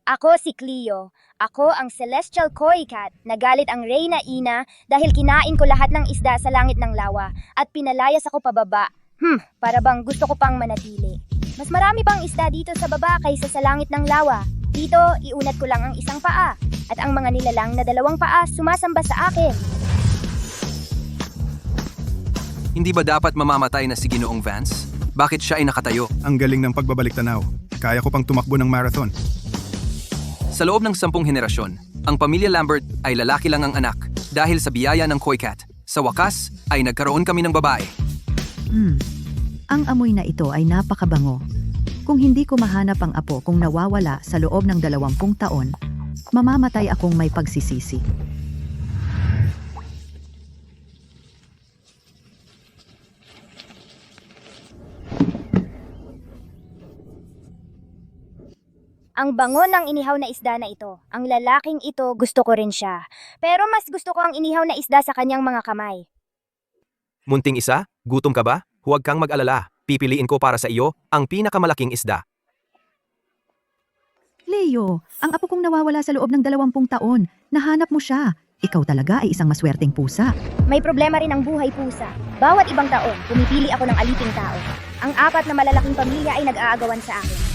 Ako si Cleo. Ako ang Celestial Koi Cat. Nagalit ang Reyna Ina dahil kinain ko lahat ng isda sa langit ng lawa at pinalayas ako pababa. Para bang gusto ko pang manatili. Mas marami pang isda dito sa baba kaysa sa langit ng lawa. Dito, iunat ko lang ang isang paa at ang mga nilalang na 2 paa sumasamba sa akin. Hindi ba dapat mamamatay na si Ginoong Vance? Bakit siya ay nakatayo? Ang galing ng pagbabalik tanaw. Kaya ko pang tumakbo ng marathon. Sa loob ng 10 henerasyon, ang pamilya Lambert ay lalaki lang ang anak dahil sa biyaya ng Koi Cat. Sa wakas, ay nagkaroon kami ng babae. Ang amoy na ito ay napakabango. Kung hindi ko mahanap ang apo kung nawawala sa loob ng 20 taon, mamamatay akong may pagsisisi. Ang bango ng inihaw na isda na ito. Ang lalaking ito, gusto ko rin siya. Pero mas gusto ko ang inihaw na isda sa kanyang mga kamay. Munting isa, gutom ka ba? Huwag kang mag-alala. Pipiliin ko para sa iyo ang pinakamalaking isda. Leo, ang apo kong nawawala sa loob ng 20 taon. Nahanap mo siya. Ikaw talaga ay isang maswerteng pusa. May problema rin ang buhay pusa. Bawat ibang taon, pumipili ako ng aliping tao. Ang 4 na malalaking pamilya ay nag-aagawan sa akin.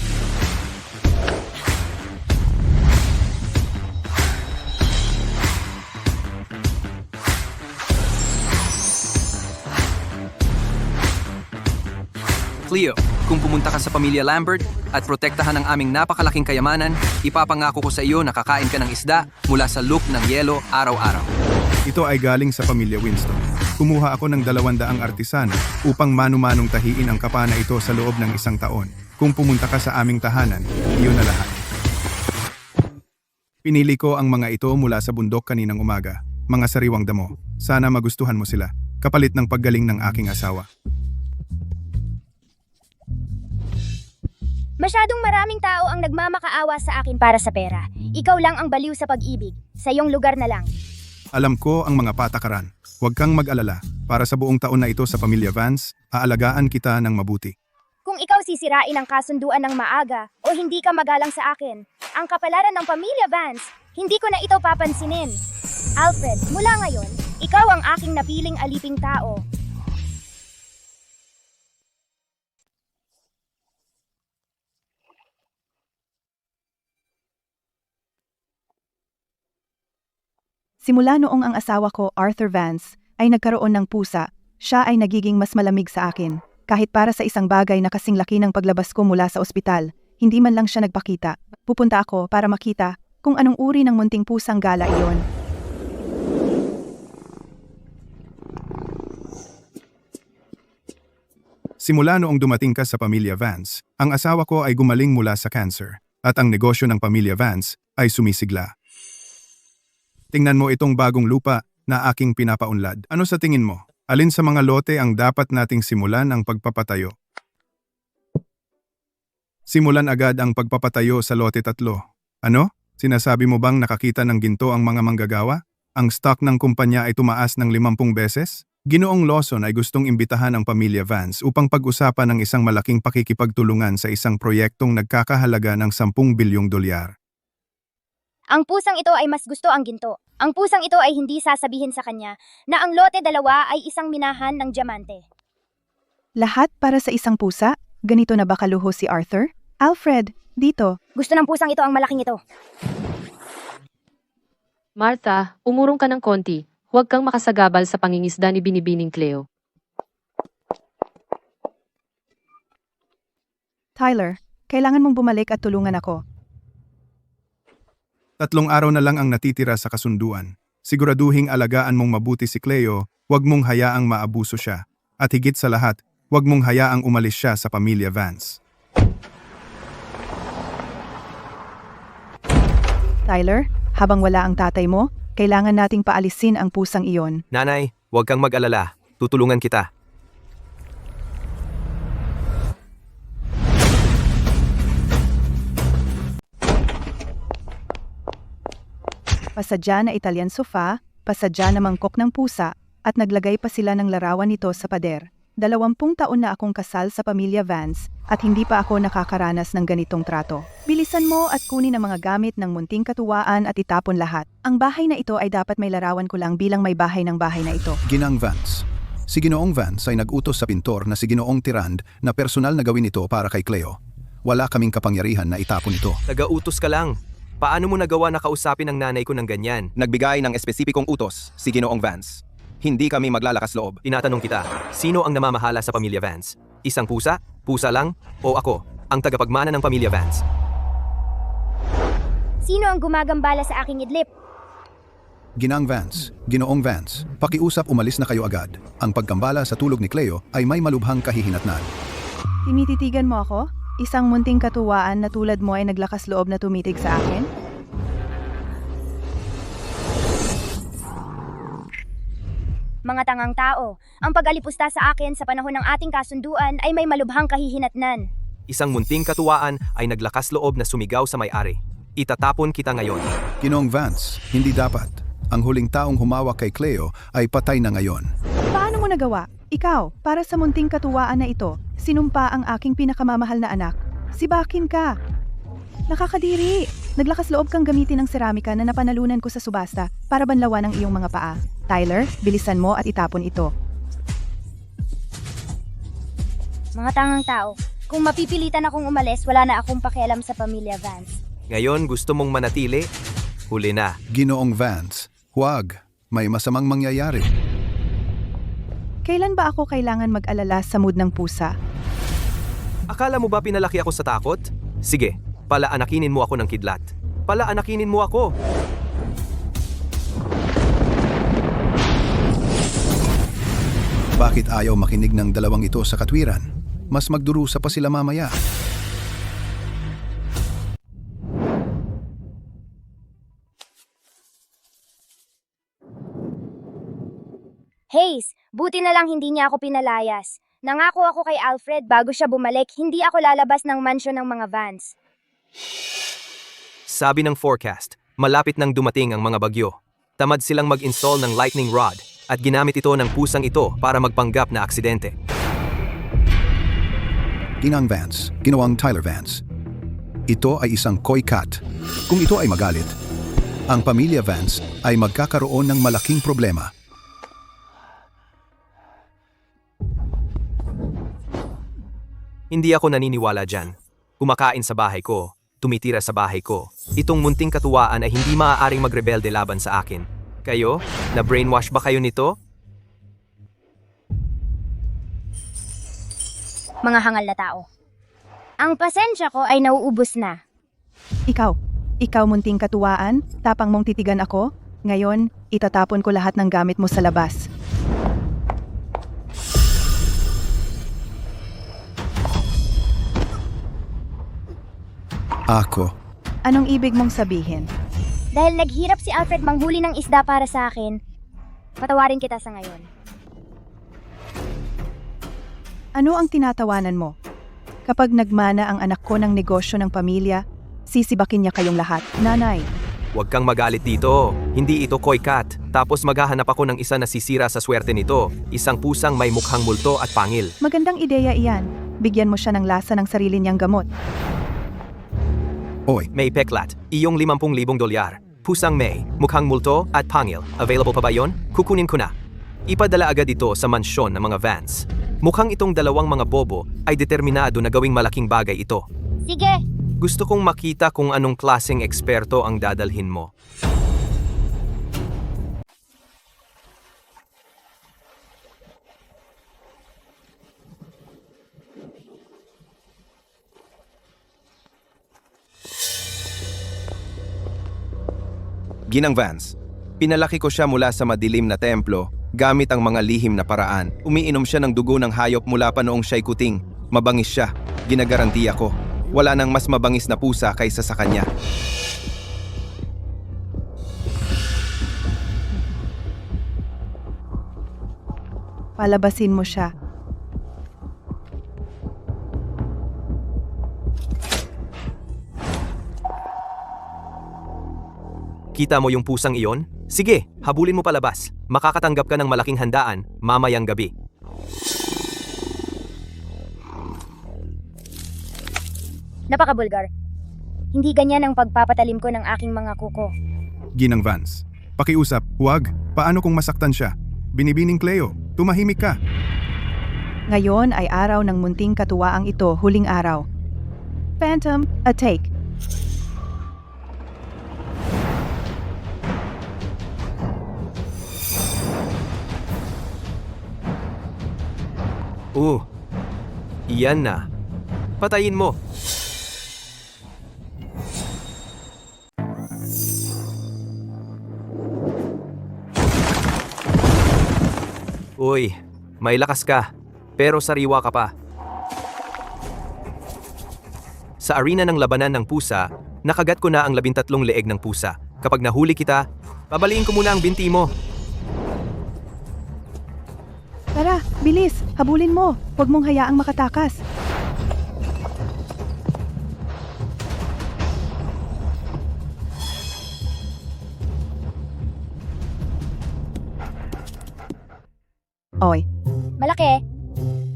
Cleo, kung pumunta ka sa pamilya Lambert at protektahan ang aming napakalaking kayamanan, ipapangako ko sa iyo na kakain ka ng isda mula sa loop ng yelo araw-araw. Ito ay galing sa pamilya Winston. Kumuha ako ng 200 artisana upang manu-manong tahiin ang kapana ito sa loob ng 1 taon. Kung pumunta ka sa aming tahanan, iyon na lahat. Pinili ko ang mga ito mula sa bundok kaninang umaga. Mga sariwang damo. Sana magustuhan mo sila. Kapalit ng paggaling ng aking asawa. Masyadong maraming tao ang nagmamakaawa sa akin para sa pera. Ikaw lang ang baliw sa pag-ibig. Sa iyong lugar na lang. Alam ko ang mga patakaran. Huwag kang mag-alala. Para sa buong taon na ito sa pamilya Vance, aalagaan kita ng mabuti. Kung ikaw sisirain ang kasunduan ng maaga o hindi ka magalang sa akin, ang kapalaran ng pamilya Vance, hindi ko na ito papansinin. Alfred, mula ngayon, ikaw ang aking napiling aliping tao. Simula noong ang asawa ko, Arthur Vance, ay nagkaroon ng pusa, siya ay nagiging mas malamig sa akin. Kahit para sa isang bagay na kasing laki ng paglabas ko mula sa ospital, hindi man lang siya nagpakita. Pupunta ako para makita kung anong uri ng munting pusang gala iyon. Simula noong dumating ka sa pamilya Vance, ang asawa ko ay gumaling mula sa cancer at ang negosyo ng pamilya Vance ay sumisigla. Tingnan mo itong bagong lupa na aking pinapaunlad. Ano sa tingin mo? Alin sa mga lote ang dapat nating simulan ang pagpapatayo? Simulan agad ang pagpapatayo sa lote 3. Ano? Sinasabi mo bang nakakita ng ginto ang mga manggagawa? Ang stock ng kumpanya ay tumaas ng 50 beses? Ginoong Lawson ay gustong imbitahan ang pamilya Vance upang pag-usapan ng isang malaking pakikipagtulungan sa isang proyektong nagkakahalaga ng 10 bilyong dolyar. Ang pusang ito ay mas gusto ang ginto. Ang pusang ito ay hindi sasabihin sa kanya na ang lote 2 ay isang minahan ng diamante. Lahat para sa isang pusa? Ganito na ba kaluho si Arthur? Alfred, dito. Gusto ng pusang ito ang malaking ito. Martha, umurong ka ng konti. Huwag kang makasagabal sa pangingisda ni Binibining Cleo. Tyler, kailangan mong bumalik at tulungan ako. 3 araw na lang ang natitira sa kasunduan. Siguraduhing alagaan mong mabuti si Cleo, huwag mong hayaang maabuso siya. At higit sa lahat, huwag mong hayaang umalis siya sa pamilya Vance. Tyler, habang wala ang tatay mo, kailangan nating paalisin ang pusang iyon. Nanay, huwag kang mag-alala. Tutulungan kita. Pasadya na Italian sofa, pasadya na mangkok ng pusa, at naglagay pa sila ng larawan nito sa pader. 20 taon na akong kasal sa pamilya Vance at hindi pa ako nakakaranas ng ganitong trato. Bilisan mo at kunin ang mga gamit ng munting katuwaan at itapon lahat. Ang bahay na ito ay dapat may larawan ko lang bilang may bahay ng bahay na ito. Ginang Vance. Si Ginoong Vance ay nag-utos sa pintor na si Ginoong Tirand na personal na gawin ito para kay Cleo. Wala kaming kapangyarihan na itapon ito. Nagautos ka lang. Paano mo nagawa na kausapin ang nanay ko ng ganyan? Nagbigay ng espesipikong utos si Ginoong Vance. Hindi kami maglalakas loob. Tinatanong kita, sino ang namamahala sa pamilya Vance? Isang pusa? Pusa lang? O ako, ang tagapagmana ng pamilya Vance? Sino ang gumagambala sa aking idlip? Ginang Vance, Ginoong Vance, pakiusap umalis na kayo agad. Ang pagkambala sa tulog ni Cleo ay may malubhang kahihinatnan. Tinititigan mo ako? Isang munting katuwaan na tulad mo ay naglakas loob na tumitig sa akin? Mga tangang tao, ang pag-alipusta sa akin sa panahon ng ating kasunduan ay may malubhang kahihinatnan. Isang munting katuwaan ay naglakas loob na sumigaw sa may-ari. Itatapon kita ngayon. Ginoong Vance, hindi dapat. Ang huling taong humawak kay Cleo ay patay na ngayon. Paano mo nagawa? Ikaw, para sa munting katuwaan na ito, sinumpa ang aking pinakamamahal na anak. Sibakin ka! Nakakadiri! Naglakas loob kang gamitin ang seramika na napanalunan ko sa subasta para banlawan ang iyong mga paa. Tyler, bilisan mo at itapon ito. Mga tangang tao, kung mapipilitan akong umalis, wala na akong pakialam sa pamilya Vance. Ngayon gusto mong manatili? Huli na. Ginoong Vance, huwag. May masamang mangyayari. Kailan ba ako kailangan mag-alala sa mood ng pusa? Akala mo ba pinalaki ako sa takot? Sige, palaanakinin mo ako ng kidlat. Palaanakinin mo ako! Bakit ayaw makinig ng dalawang ito sa katwiran? Mas magdurusa pa sila mamaya. Hayes, buti na lang hindi niya ako pinalayas. Nangako ako kay Alfred bago siya bumalik, hindi ako lalabas ng mansyon ng mga Vance. Sabi ng forecast, malapit nang dumating ang mga bagyo. Tamad silang mag-install ng lightning rod at ginamit ito ng pusang ito para magpanggap na aksidente. Ginang Vance, Ginoong Tyler Vance. Ito ay isang koi cat. Kung ito ay magalit, ang pamilya Vance ay magkakaroon ng malaking problema. Hindi ako naniniwala dyan. Kumakain sa bahay ko, tumitira sa bahay ko. Itong munting katuwaan ay hindi maaaring magrebelde laban sa akin. Kayo? Na-brainwash ba kayo nito? Mga hangal na tao. Ang pasensya ko ay nauubos na. Ikaw munting katuwaan, tapang mong titigan ako. Ngayon, itatapon ko lahat ng gamit mo sa labas. Ako. Anong ibig mong sabihin? Dahil naghirap si Alfred manghuli ng isda para sa akin, patawarin kita sa ngayon. Ano ang tinatawanan mo? Kapag nagmana ang anak ko ng negosyo ng pamilya, sisibakin niya kayong lahat. Nanay, Huwag kang magalit dito. Hindi ito koi cat. Tapos maghahanap ako ng isa na sisira sa swerte nito. Isang pusang may mukhang multo at pangil. magandang ideya iyan. Bigyan mo siya ng lasa ng sarili niyang gamot. Oy, May peklat, iyong 50,000 dolyar. Pusang may, mukhang multo at pangil. Available pa ba yon? Kukunin ko na. Ipadala agad ito sa mansyon ng mga Vance. Mukhang itong dalawang mga bobo ay determinado na gawing malaking bagay ito. Sige, Gusto kong makita kung anong klaseng eksperto ang dadalhin mo. Ginang Vance, pinalaki ko siya mula sa madilim na templo gamit ang mga lihim na paraan. Umiinom siya ng dugo ng hayop mula pa noong siya'y kuting. Mabangis siya. Ginagarantiya ko. Wala nang mas mabangis na pusa kaysa sa kanya. Palabasin mo siya. Kita mo yung pusang iyon? Sige, habulin mo palabas. Makakatanggap ka ng malaking handaan mamayang gabi. Napakabulgar. Hindi ganyan ang pagpapatalim ko ng aking mga kuko. Ginang Vance. Pakiusap, huwag. Paano kung masaktan siya? Binibining Cleo, tumahimik ka. Ngayon ay araw ng munting katuwaang ito, huling araw. Phantom, a take. Iyan na. Patayin mo. Uy, may lakas ka, pero sariwa ka pa. Sa arena ng labanan ng pusa, nakagat ko na ang 13 leeg ng pusa. Kapag nahuli kita, babaliin ko muna ang binti mo. Tara, bilis, habulin mo. Huwag mong hayaang makatakas. Oy, Malaki.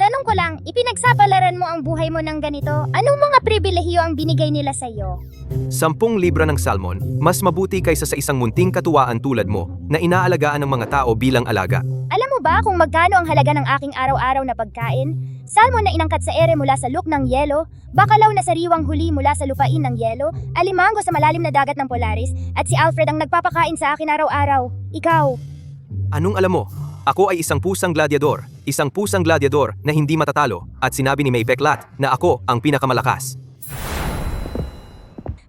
Tanong ko lang, ipinagsapalaran mo ang buhay mo ng ganito? Anong mga pribilehiyo ang binigay nila sa iyo? 10 libra ng salmon, mas mabuti kaysa sa isang munting katuwaan tulad mo na inaalagaan ng mga tao bilang alaga. Alam mo ba kung magkano ang halaga ng aking araw-araw na pagkain? Salmon na inangkat sa ere mula sa luk ng yelo, bakalaw na sariwang huli mula sa lupain ng yelo, alimango sa malalim na dagat ng Polaris, at si Alfred ang nagpapakain sa akin araw-araw. Ikaw. Anong alam mo? Ako ay isang pusang gladiador na hindi matatalo at sinabi ni May Peklat na ako ang pinakamalakas.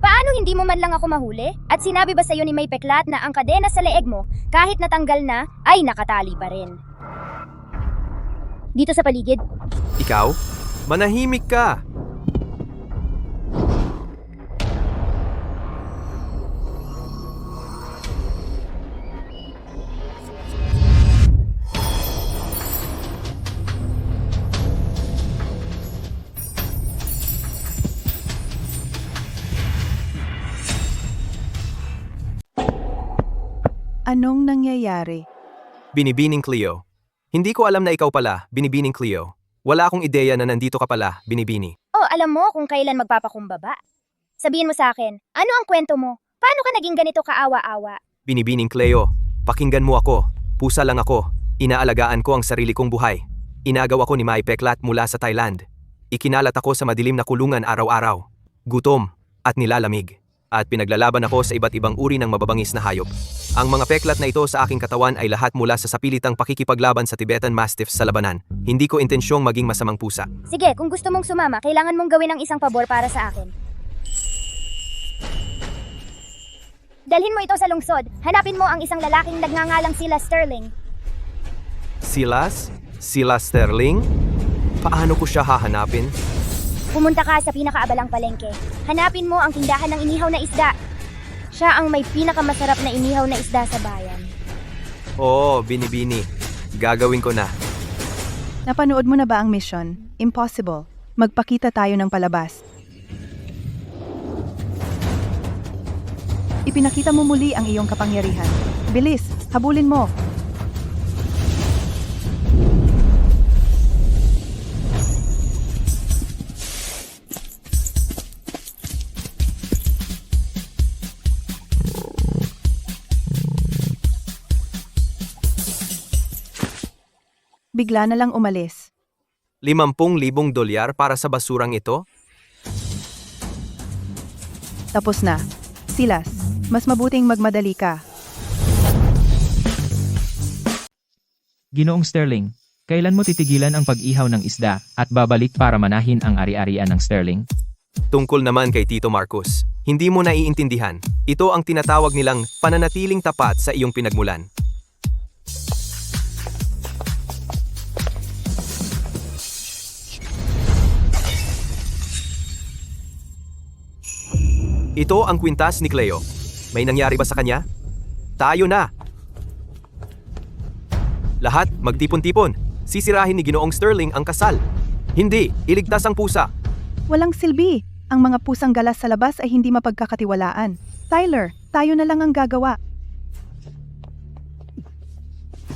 Paano hindi mo man lang ako mahuli? At sinabi ba sa'yo ni May Peklat na ang kadena sa leeg mo, kahit natanggal na, ay nakatali pa rin? Dito sa paligid, Ikaw? Manahimik ka! anong nangyayari? Binibining Cleo. Hindi ko alam na ikaw pala, Binibining Cleo. Wala akong ideya na nandito ka pala, Binibini. oh, alam mo kung kailan magpapakumbaba. Sabihin mo sa akin, ano ang kwento mo? Paano ka naging ganito kaawa-awa? Binibining Cleo, pakinggan mo ako. Pusa lang ako. Inaalagaan ko ang sarili kong buhay. Inagaw ako ni May Peklat mula sa Thailand. Ikinalat ako sa madilim na kulungan araw-araw. Gutom at nilalamig. At pinaglalaban ako sa iba't ibang uri ng mababangis na hayop. Ang mga peklat na ito sa aking katawan ay lahat mula sa sapilitang pakikipaglaban sa Tibetan Mastiffs sa labanan. Hindi ko intensyong maging masamang pusa. Sige, kung gusto mong sumama, kailangan mong gawin ang isang pabor para sa akin. Dalhin mo ito sa lungsod. Hanapin mo ang isang lalaking nagngangalang sila Sterling. Silas? Silas Sterling? Paano ko siya hahanapin? Pumunta ka sa pinakaabalang palengke. Hanapin mo ang tindahan ng inihaw na isda. Siya ang may pinakamasarap na inihaw na isda sa bayan. Oo, Binibini. Gagawin ko na. Napanood mo na ba ang mission? Impossible. Magpakita tayo ng palabas. Ipinakita mo muli ang iyong kapangyarihan. Bilis, habulin mo. Bigla na lang umalis. 50,000 dolyar para sa basurang ito? Tapos na. Silas, mas mabuting magmadali ka. Ginoong Sterling, kailan mo titigilan ang pag-ihaw ng isda at babalik para manahin ang ari-arian ng Sterling? Tungkol naman kay Tito Marcos, hindi mo naiintindihan. Ito ang tinatawag nilang pananatiling tapat sa iyong pinagmulan. Ito ang kwintas ni Cleo. May nangyari ba sa kanya? Tayo na! Lahat magtipon-tipon. Sisirahin ni Ginoong Sterling ang kasal. Hindi, iligtas ang pusa. Walang silbi. Ang mga pusang galas sa labas ay hindi mapagkakatiwalaan. Tyler, tayo na lang ang gagawa.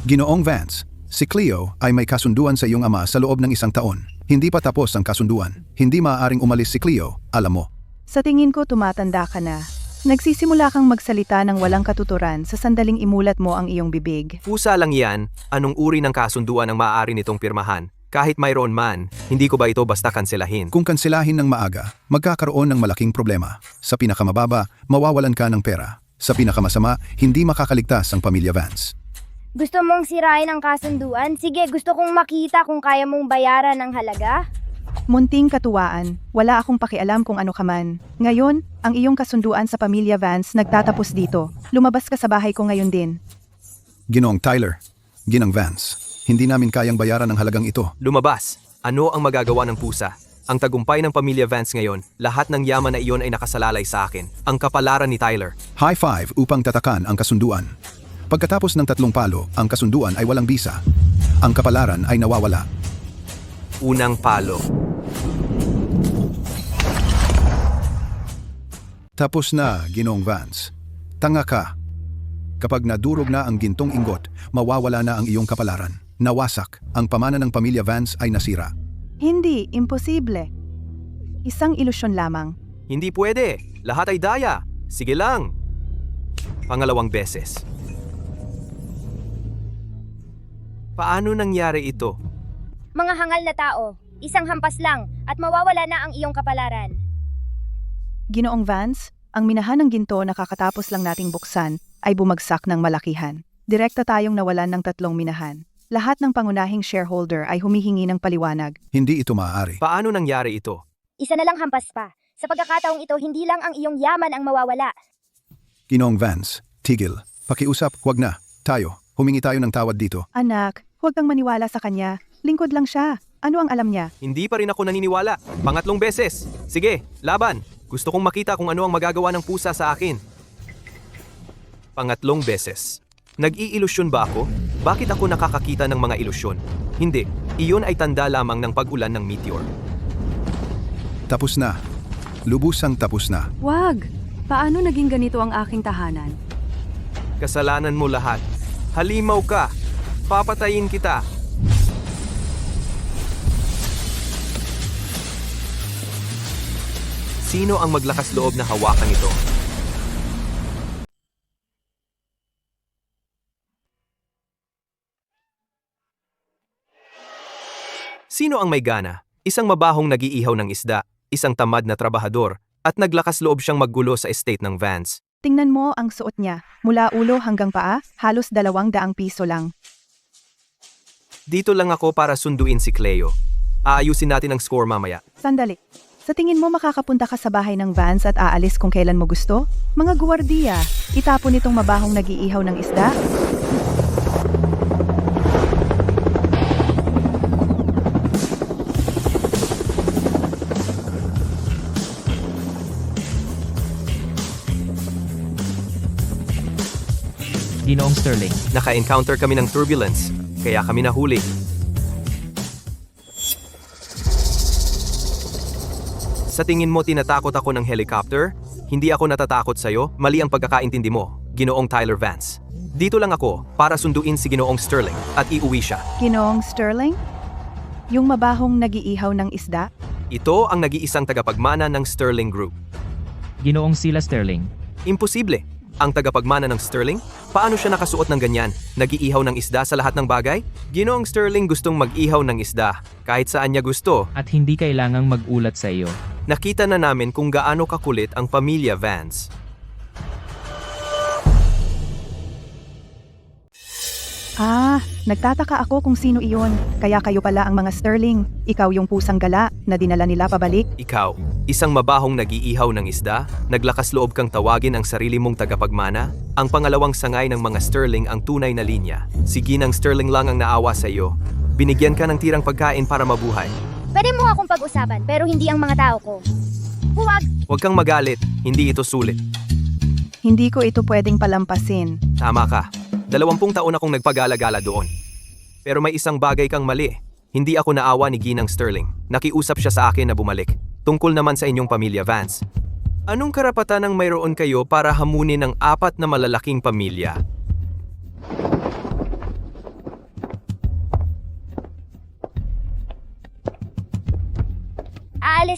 Ginoong Vance, si Cleo ay may kasunduan sa iyong ama sa loob ng 1 taon. Hindi pa tapos ang kasunduan. Hindi maaaring umalis si Cleo, alam mo. Sa tingin ko tumatanda ka na. Nagsisimula kang magsalita ng walang katuturan sa sandaling imulat mo ang iyong bibig. Pusa lang yan, anong uri ng kasunduan ang maaari nitong pirmahan? Kahit mayroon man, hindi ko ba ito basta kanselahin? Kung kanselahin ng maaga, magkakaroon ng malaking problema. Sa pinakamababa, mawawalan ka ng pera. Sa pinakamasama, hindi makakaligtas ang pamilya Vance. Gusto mong sirain ang kasunduan? Sige, gusto kong makita kung kaya mong bayaran ng halaga. Munting katuwaan, wala akong pakialam kung ano ka man. Ngayon, ang iyong kasunduan sa pamilya Vance nagtatapos dito. Lumabas ka sa bahay ko ngayon din. Ginoong Tyler, Ginang Vance, hindi namin kayang bayaran ang halagang ito. Lumabas. Ano ang magagawa ng pusa? Ang tagumpay ng pamilya Vance ngayon, lahat ng yaman na iyon ay nakasalalay sa akin. Ang kapalaran ni Tyler. High five upang tatakan ang kasunduan. Pagkatapos ng 3 palo, ang kasunduan ay walang bisa. Ang kapalaran ay nawawala. Unang palo. Tapos na, Ginoong Vance. Tanga ka. Kapag nadurog na ang gintong ingot, mawawala na ang iyong kapalaran. Nawasak, ang pamana ng pamilya Vance ay nasira. Hindi, imposible. Isang ilusyon lamang. Hindi pwede. Lahat ay daya. Sige lang. Pangalawang beses. Paano nangyari ito? Mga hangal na tao, isang hampas lang at mawawala na ang iyong kapalaran. Ginoong Vance, ang minahan ng ginto na kakatapos lang nating buksan ay bumagsak ng malakihan. Direkta tayong nawalan ng 3 minahan. Lahat ng pangunahing shareholder ay humihingi ng paliwanag. Hindi ito maaari. Paano nangyari ito? Isa na lang hampas pa. Sa pagkakataong ito, hindi lang ang iyong yaman ang mawawala. Ginoong Vance, tigil. Pakiusap, huwag na. Tayo, humingi tayo ng tawad dito. Anak, huwag kang maniwala sa kanya. Lingkod lang siya. Ano ang alam niya? Hindi pa rin ako naniniwala. Pangatlong beses. Sige, laban. Gusto kong makita kung ano ang magagawa ng pusa sa akin. Pangatlong beses. Nag-iilusyon ba ako? Bakit ako nakakakita ng mga ilusyon? Hindi. Iyon ay tanda lamang ng pag-ulan ng meteor. Tapos na. Lubusang tapos na. Wag! Paano naging ganito ang aking tahanan? Kasalanan mo lahat. Halimaw ka. Papatayin kita. Sino ang maglakas loob na hawakan ito? Sino ang may gana? Isang mabahong nag-iihaw ng isda, isang tamad na trabahador, at naglakas loob siyang maggulo sa estate ng Vance. Tingnan mo ang suot niya. Mula ulo hanggang paa, halos 200 piso lang. Dito lang ako para sunduin si Cleo. Aayusin natin ang score mamaya. Sandali. Sa tingin mo makakapunta ka sa bahay ng Vance at aalis kung kailan mo gusto? Mga guwardiya, itapon itong mabahong nag-iihaw ng isda? Ginoong Sterling. Naka-encounter kami ng turbulence, kaya kami nahuli. Sa tingin mo tinatakot ako ng helicopter? Hindi ako natatakot sa'yo, mali ang pagkakaintindi mo, Ginoong Tyler Vance. Dito lang ako para sunduin si Ginoong Sterling at iuwi siya. Ginoong Sterling? Yung mabahong nag-iihaw ng isda? Ito ang nag-iisang tagapagmana ng Sterling Group. Ginoong Sila Sterling. Imposible. Ang tagapagmana ng Sterling? Paano siya nakasuot ng ganyan? Nag-iihaw ng isda sa lahat ng bagay? Ginoong Sterling gustong mag-ihaw ng isda, kahit saan niya gusto. At hindi kailangang magulat sa iyo. Nakita na namin kung gaano kakulit ang pamilya Vance. Nagtataka ako kung sino iyon. Kaya kayo pala ang mga Sterling. Ikaw yung pusang gala na dinala nila pabalik. Ikaw, isang mabahong nag-iihaw ng isda, naglakas loob kang tawagin ang sarili mong tagapagmana, ang pangalawang sangay ng mga Sterling ang tunay na linya. Si Ginang Sterling lang ang naawa sa iyo. Binigyan ka ng tirang pagkain para mabuhay. Pwede mo akong pag-usapan pero hindi ang mga tao ko. Huwag! Huwag kang magalit, hindi ito sulit. Hindi ko ito pwedeng palampasin. Tama ka. 20 taon akong nagpagala-gala doon. Pero may isang bagay kang mali. Hindi ako naawa ni Ginang Sterling. Nakiusap siya sa akin na bumalik. Tungkol naman sa inyong pamilya Vance. Anong karapatan ang mayroon kayo para hamunin ng 4 na malalaking pamilya?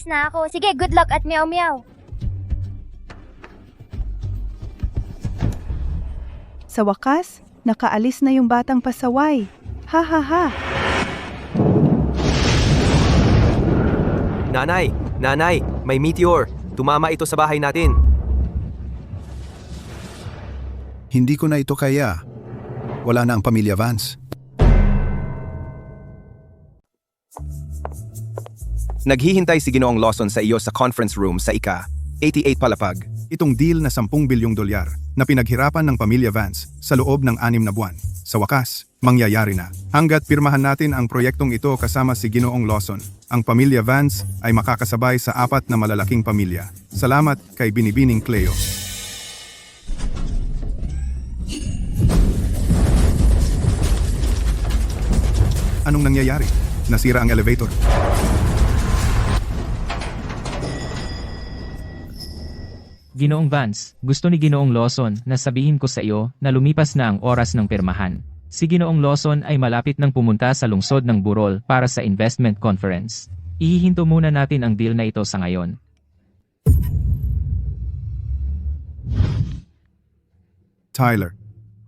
na ako. Sige, good luck at meow meow. Sa wakas, nakaalis na yung batang pasaway. Ha ha ha. Nanay! Nanay! May meteor! Tumama ito sa bahay natin. Hindi ko na ito kaya. Wala na ang pamilya Vance. Naghihintay si Ginoong Lawson sa iyo sa conference room sa ika-88 Palapag. Itong deal na 10 bilyong dolyar na pinaghirapan ng pamilya Vance sa loob ng 6 na buwan. Sa wakas, mangyayari na. Hanggat pirmahan natin ang proyektong ito kasama si Ginoong Lawson, ang pamilya Vance ay makakasabay sa 4 na malalaking pamilya. Salamat kay Binibining Cleo. Anong nangyayari? Nasira ang elevator. Ginoong Vance, gusto ni Ginoong Lawson na sabihin ko sa iyo na lumipas na ang oras ng pirmahan. Si Ginoong Lawson ay malapit nang pumunta sa lungsod ng Burol para sa investment conference. Ihihinto muna natin ang deal na ito sa ngayon. Tyler,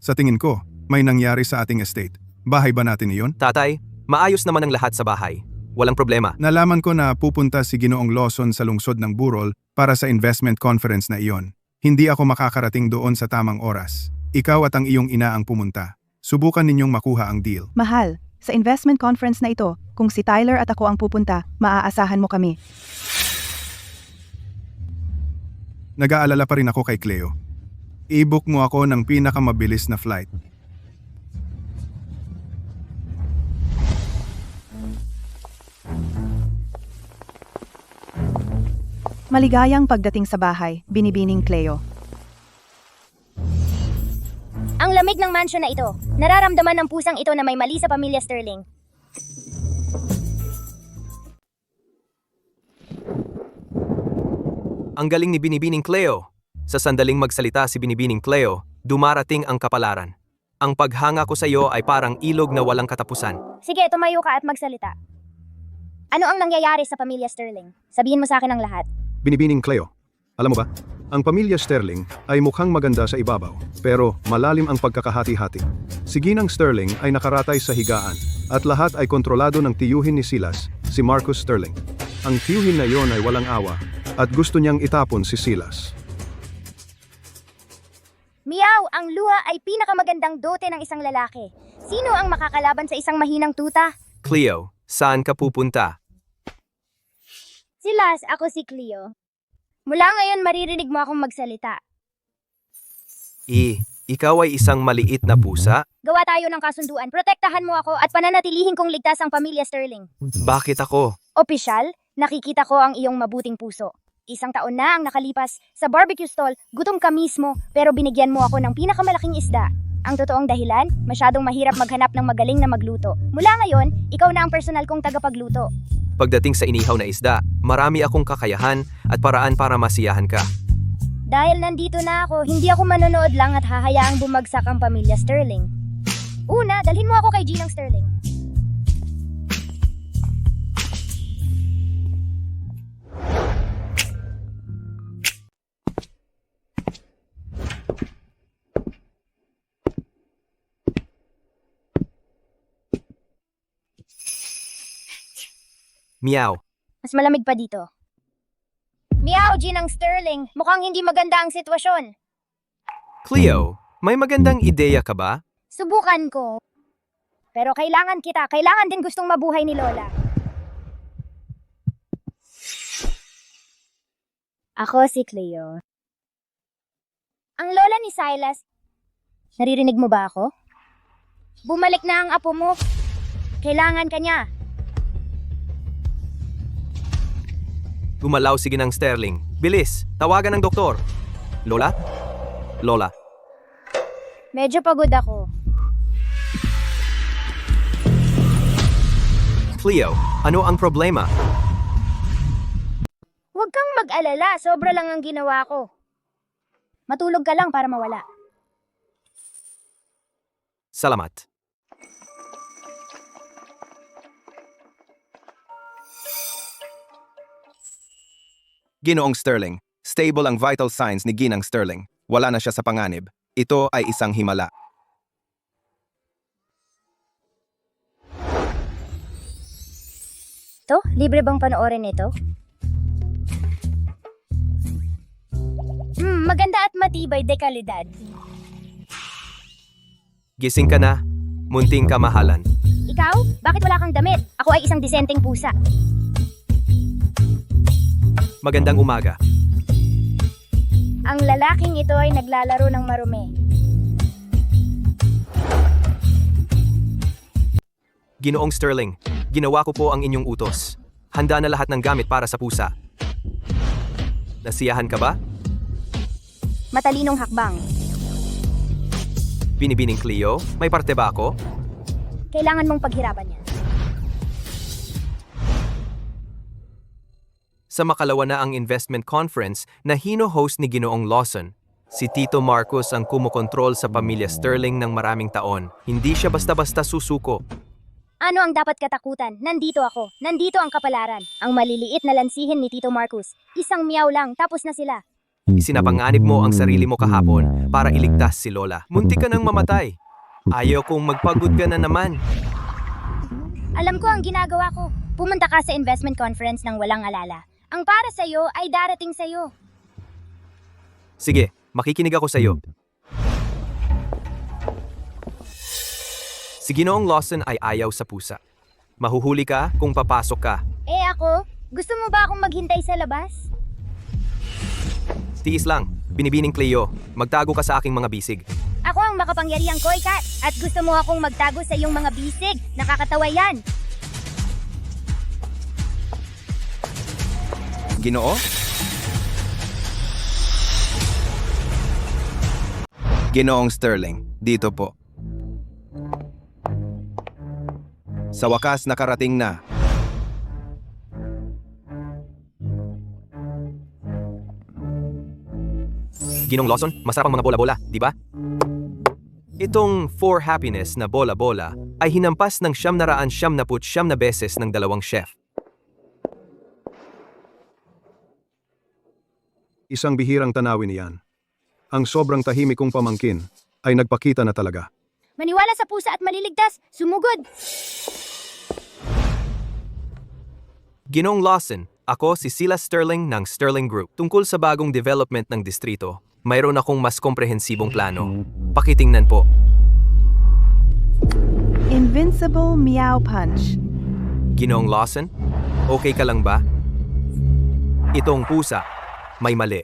sa tingin ko, may nangyari sa ating estate. Bahay ba natin iyon? Tatay, maayos naman ang lahat sa bahay. Walang problema. Nalaman ko na pupunta si Ginoong Lawson sa lungsod ng Burol para sa investment conference na iyon. Hindi ako makakarating doon sa tamang oras. Ikaw at ang iyong ina ang pumunta. Subukan ninyong makuha ang deal. Mahal, sa investment conference na ito, kung si Tyler at ako ang pupunta, maaasahan mo kami. Nag-aalala pa rin ako kay Cleo. I-book mo ako ng pinakamabilis na flight. Maligayang pagdating sa bahay, Binibining Cleo. Ang lamig ng mansion na ito. Nararamdaman ng pusang ito na may mali sa pamilya Sterling. Ang galing ni Binibining Cleo. Sa sandaling magsalita si Binibining Cleo, dumarating ang kapalaran. Ang paghanga ko sa iyo ay parang ilog na walang katapusan. Sige, tumayo ka at magsalita. Ano ang nangyayari sa pamilya Sterling? Sabihin mo sa akin ang lahat. Binibining Cleo, alam mo ba, ang pamilya Sterling ay mukhang maganda sa ibabaw, pero malalim ang pagkakahati-hati. Si Ginang Sterling ay nakaratay sa higaan, at lahat ay kontrolado ng tiyuhin ni Silas, si Marcus Sterling. Ang tiyuhin na iyon ay walang awa, at gusto niyang itapon si Silas. Meow, ang luha ay pinakamagandang dote ng isang lalaki. Sino ang makakalaban sa isang mahinang tuta? Cleo, saan ka pupunta? Silas, ako si Cleo. Mula ngayon maririnig mo akong magsalita. Ikaw ay isang maliit na pusa? Gawa tayo ng kasunduan. Protektahan mo ako at pananatilihin kong ligtas ang pamilya Sterling. Bakit ako? Opisyal, nakikita ko ang iyong mabuting puso. 1 taon na ang nakalipas. Sa barbecue stall, gutom ka mismo, pero binigyan mo ako ng pinakamalaking isda. Ang totoong dahilan, masyadong mahirap maghanap ng magaling na magluto. Mula ngayon, ikaw na ang personal kong tagapagluto. Pagdating sa inihaw na isda, marami akong kakayahan at paraan para masiyahan ka. Dahil nandito na ako, hindi ako manonood lang at hahayaang bumagsak ang pamilya Sterling. Una, dalhin mo ako kay Ginang Sterling. Meow. Mas malamig pa dito. Meow, Ginang Sterling. Mukhang hindi maganda ang sitwasyon. Cleo, may magandang ideya ka ba? Subukan ko. Pero kailangan kita. Kailangan din gustong mabuhay ni Lola. Ako si Cleo. Ang lola ni Silas. Naririnig mo ba ako? Bumalik na ang apo mo. Kailangan ka niya. Gumalaw sige ng Sterling. Bilis, tawagan ng doktor. Lola? Lola. Medyo pagod ako. Cleo, ano ang problema? Huwag kang mag-alala, sobra lang ang ginawa ko. Matulog ka lang para mawala. Salamat. Ginoong Sterling, stable ang vital signs ni Ginang Sterling. Wala na siya sa panganib. Ito ay isang himala. To, libre bang panoorin ito? Maganda at matibay de kalidad. Gising ka na, munting kamahalan. Ikaw? Bakit wala kang damit? Ako ay isang disenteng pusa. Magandang umaga. Ang lalaking ito ay naglalaro ng marumi. Ginoong Sterling, ginawa ko po ang inyong utos. Handa na lahat ng gamit para sa pusa. Nasiyahan ka ba? Matalinong hakbang. Binibining Cleo, may parte ba ako? Kailangan mong paghirapan yan. Sa makalawa na ang investment conference na hino-host ni Ginoong Lawson, si Tito Marcos ang kumokontrol sa pamilya Sterling ng maraming taon. Hindi siya basta-basta susuko. Ano ang dapat katakutan? Nandito ako. Nandito ang kapalaran. Ang maliliit na lansihin ni Tito Marcos. Isang miyaw lang, tapos na sila. Isinapanganib mo ang sarili mo kahapon para iligtas si Lola. Muntik ka nang mamatay. Ayaw kong magpagod ka na naman. Alam ko ang ginagawa ko. Pumunta ka sa investment conference ng walang alala. Ang para sa'yo ay darating sa'yo. Sige, makikinig ako sa'yo. Si Ginoong Lawson ay ayaw sa pusa. Mahuhuli ka kung papasok ka. Eh ako? Gusto mo ba akong maghintay sa labas? Tiis lang, binibining Cleo. Magtago ka sa aking mga bisig. Ako ang makapangyarihang Koi Cat at gusto mo akong magtago sa iyong mga bisig. Nakakatawa yan. Ginoo? Ginoong Sterling, dito po. Sa wakas nakarating na. Ginoong Lawson, masarap ang mga bola-bola, di ba? Itong For Happiness na bola-bola ay hinampas ng 999 na beses ng dalawang chef. Isang bihirang tanawin iyan. Ang sobrang tahimik kong pamangkin ay nagpakita na talaga. Maniwala sa pusa at maliligtas. Sumugod! Ginoong Lawson, ako si Silas Sterling ng Sterling Group. Tungkol sa bagong development ng distrito, mayroon akong mas komprehensibong plano. Pakitingnan po. Invincible Meow Punch. Ginoong Lawson, okay ka lang ba? Itong pusa, may mali.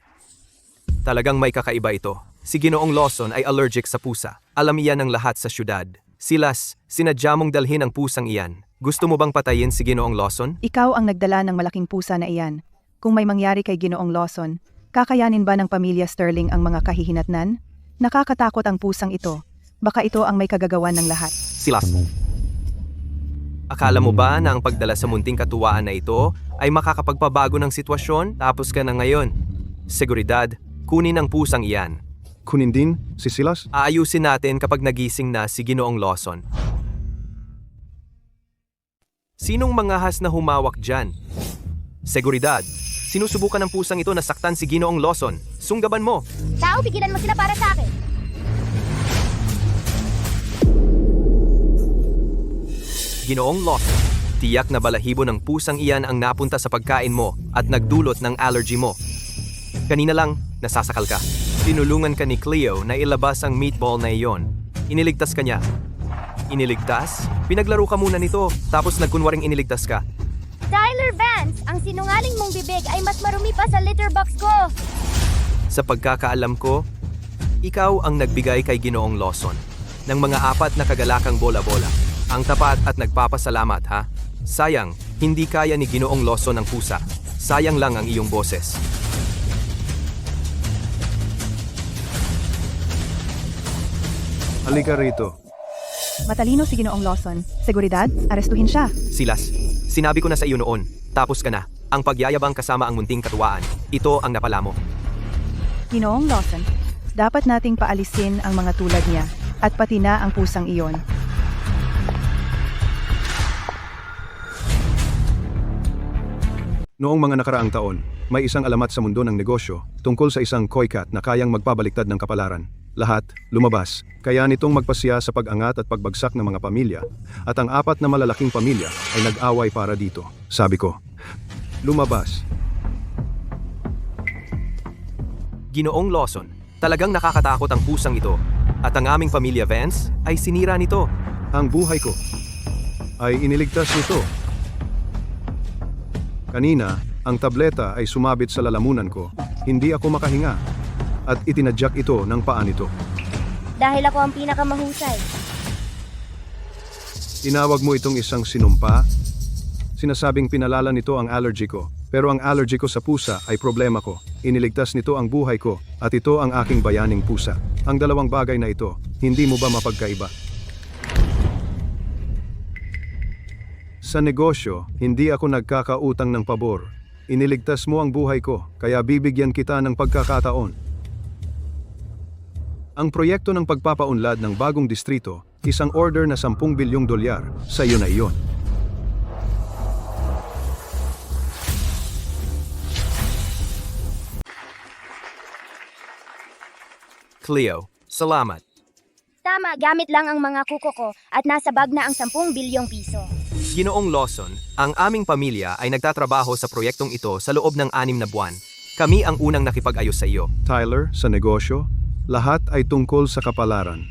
Talagang may kakaiba ito. Si Ginoong Lawson ay allergic sa pusa. Alam iyan ng lahat sa syudad. Silas, sinadya mong dalhin ang pusang iyan. Gusto mo bang patayin si Ginoong Lawson? Ikaw ang nagdala ng malaking pusa na iyan. Kung may mangyari kay Ginoong Lawson, kakayanin ba ng pamilya Sterling ang mga kahihinatnan? Nakakatakot ang pusang ito. Baka ito ang may kagagawan ng lahat. Silas. Akala mo ba na ang pagdala sa munting katuwaan na ito ay makakapagpabago ng sitwasyon tapos ka na ngayon? Seguridad, kunin ang pusang iyan. Kunin din si Silas? Aayusin natin kapag nagising na si Ginoong Lawson. Sinong mangahas na humawak dyan? Seguridad, sinusubukan ng pusang ito na saktan si Ginoong Lawson. Sunggaban mo! Tao, pigilan mo sila para sa akin. Ginoong Lawson, tiyak na balahibo ng pusang iyan ang napunta sa pagkain mo at nagdulot ng allergy mo. Kanina lang, nasasakal ka. Tinulungan ka ni Cleo na ilabas ang meatball na iyon. Iniligtas ka niya. Iniligtas? Pinaglaro ka muna nito, tapos nagkunwaring iniligtas ka. Tyler Vance, ang sinungaling mong bibig ay mas marumi pa sa litter box ko. Sa pagkakaalam ko, ikaw ang nagbigay kay Ginoong Lawson ng mga 4 na kagalakang bola-bola. Ang tapat at nagpapasalamat, ha? Sayang, hindi kaya ni Ginoong Lawson ang pusa. Sayang lang ang iyong boses. Halika rito. Matalino si Ginoong Lawson. Seguridad, arestuhin siya. Silas, sinabi ko na sa iyo noon, tapos ka na. Ang pagyayabang kasama ang munting katuwaan. Ito ang napala mo. Ginoong Lawson, dapat nating paalisin ang mga tulad niya at pati na ang pusang iyon. Noong mga nakaraang taon, may isang alamat sa mundo ng negosyo tungkol sa isang koi cat na kayang magpabaliktad ng kapalaran. Lahat, lumabas, kaya nitong magpasya sa pag-angat at pagbagsak ng mga pamilya, at ang 4 na malalaking pamilya ay nag-away para dito. Sabi ko, lumabas. Ginoong Lawson, talagang nakakatakot ang pusang ito. At ang aming pamilya Vance ay sinira nito. Ang buhay ko ay iniligtas nito. Kanina, ang tableta ay sumabit sa lalamunan ko. Hindi ako makahinga. At itinadyak ito ng paa nito. Dahil ako ang pinakamahusay. Tinawag mo itong isang sinumpa? Sinasabing pinalala nito ang allergy ko. Pero ang allergy ko sa pusa ay problema ko. Iniligtas nito ang buhay ko at ito ang aking bayaning pusa. Ang dalawang bagay na ito, hindi mo ba mapagkaiba? Sa negosyo, hindi ako nagkakautang ng pabor. Iniligtas mo ang buhay ko, kaya bibigyan kita ng pagkakataon. Ang proyekto ng pagpapaunlad ng bagong distrito, isang order na 10 bilyong dolyar, sa iyo na iyon. Cleo, salamat. Tama, gamit lang ang mga kuko ko at nasa bag na ang 10 bilyong piso. Ginoong Lawson, ang aming pamilya ay nagtatrabaho sa proyektong ito sa loob ng 6 na buwan. Kami ang unang nakipag-ayos sa iyo. Tyler, sa negosyo, lahat ay tungkol sa kapalaran.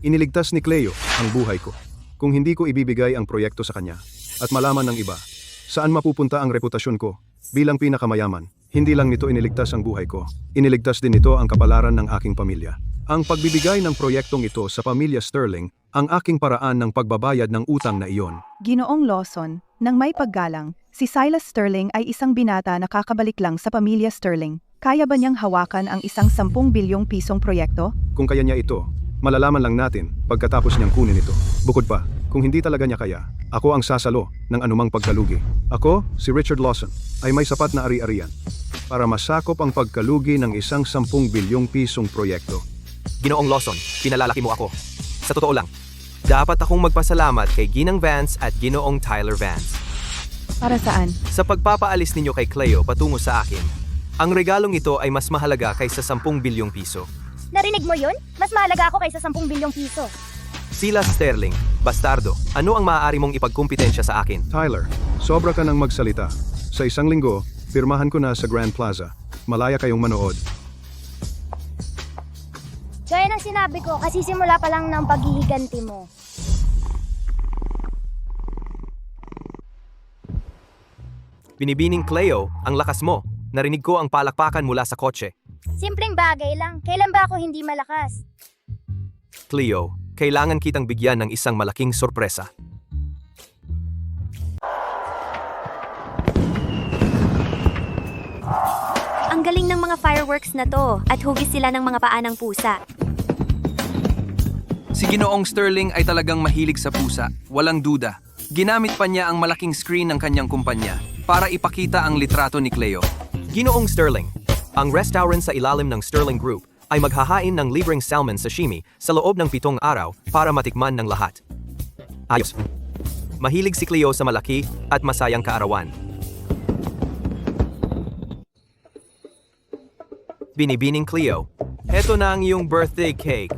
Iniligtas ni Cleo ang buhay ko. Kung hindi ko ibibigay ang proyekto sa kanya at malaman ng iba, saan mapupunta ang reputasyon ko bilang pinakamayaman? Hindi lang nito iniligtas ang buhay ko, iniligtas din nito ang kapalaran ng aking pamilya. Ang pagbibigay ng proyektong ito sa pamilya Sterling, ang aking paraan ng pagbabayad ng utang na iyon. Ginoong Lawson, nang may paggalang, si Silas Sterling ay isang binata na kakabalik lang sa pamilya Sterling. Kaya ba niyang hawakan ang isang 10 bilyong pisong proyekto? Kung kaya niya ito, malalaman lang natin pagkatapos niyang kunin ito. Bukod pa, kung hindi talaga niya kaya, ako ang sasalo ng anumang pagkalugi. Ako, si Richard Lawson, ay may sapat na ari-arian para masakop ang pagkalugi ng isang 10 bilyong pisong proyekto. Ginoong Lawson, pinalalaki mo ako. Sa totoo lang, dapat akong magpasalamat kay Ginang Vance at Ginoong Tyler Vance. Para saan? Sa pagpapaalis ninyo kay Cleo patungo sa akin, ang regalong ito ay mas mahalaga kaysa 10 bilyong piso. Narinig mo yun? Mas mahalaga ako kaysa 10 bilyong piso. Silas Sterling, bastardo, ano ang maaari mong ipagkumpitensya sa akin? Tyler, sobra ka nang magsalita. Sa 1 linggo, pirmahan ko na sa Grand Plaza. Malaya kayong manood. Gaya ng sinabi ko, kasi simula pa lang ng paghihiganti mo. Binibining Cleo, ang lakas mo. Narinig ko ang palakpakan mula sa kotse. Simpleng bagay lang. Kailan ba ako hindi malakas? Cleo, kailangan kitang bigyan ng isang malaking sorpresa. Ang galing ng mga fireworks na to at hugis sila ng mga paa ng pusa. Si Ginoong Sterling ay talagang mahilig sa pusa, walang duda. Ginamit pa niya ang malaking screen ng kanyang kumpanya para ipakita ang litrato ni Cleo. Ginoong Sterling, ang restaurant sa ilalim ng Sterling Group ay maghahain ng libreng salmon sashimi sa loob ng 7 araw para matikman ng lahat. Ayos. Mahilig si Cleo sa malaki at masayang kaarawan. Binibining Cleo, heto na ang iyong birthday cake.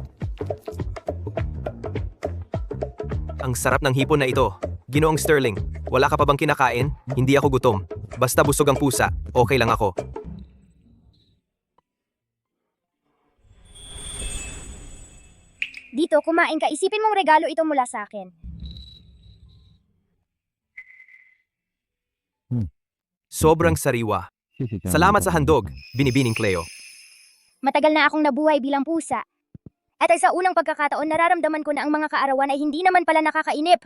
Ang sarap ng hipon na ito. Ginoong Sterling, wala ka pa bang kinakain? Hindi ako gutom. Basta busog ang pusa, okay lang ako. Dito, kumain ka. Isipin mong regalo ito mula sa akin. Sobrang sariwa. Salamat sa handog, binibining Cleo. Matagal na akong nabuhay bilang pusa. At ay sa unang pagkakataon, nararamdaman ko na ang mga kaarawan ay hindi naman pala nakakainip.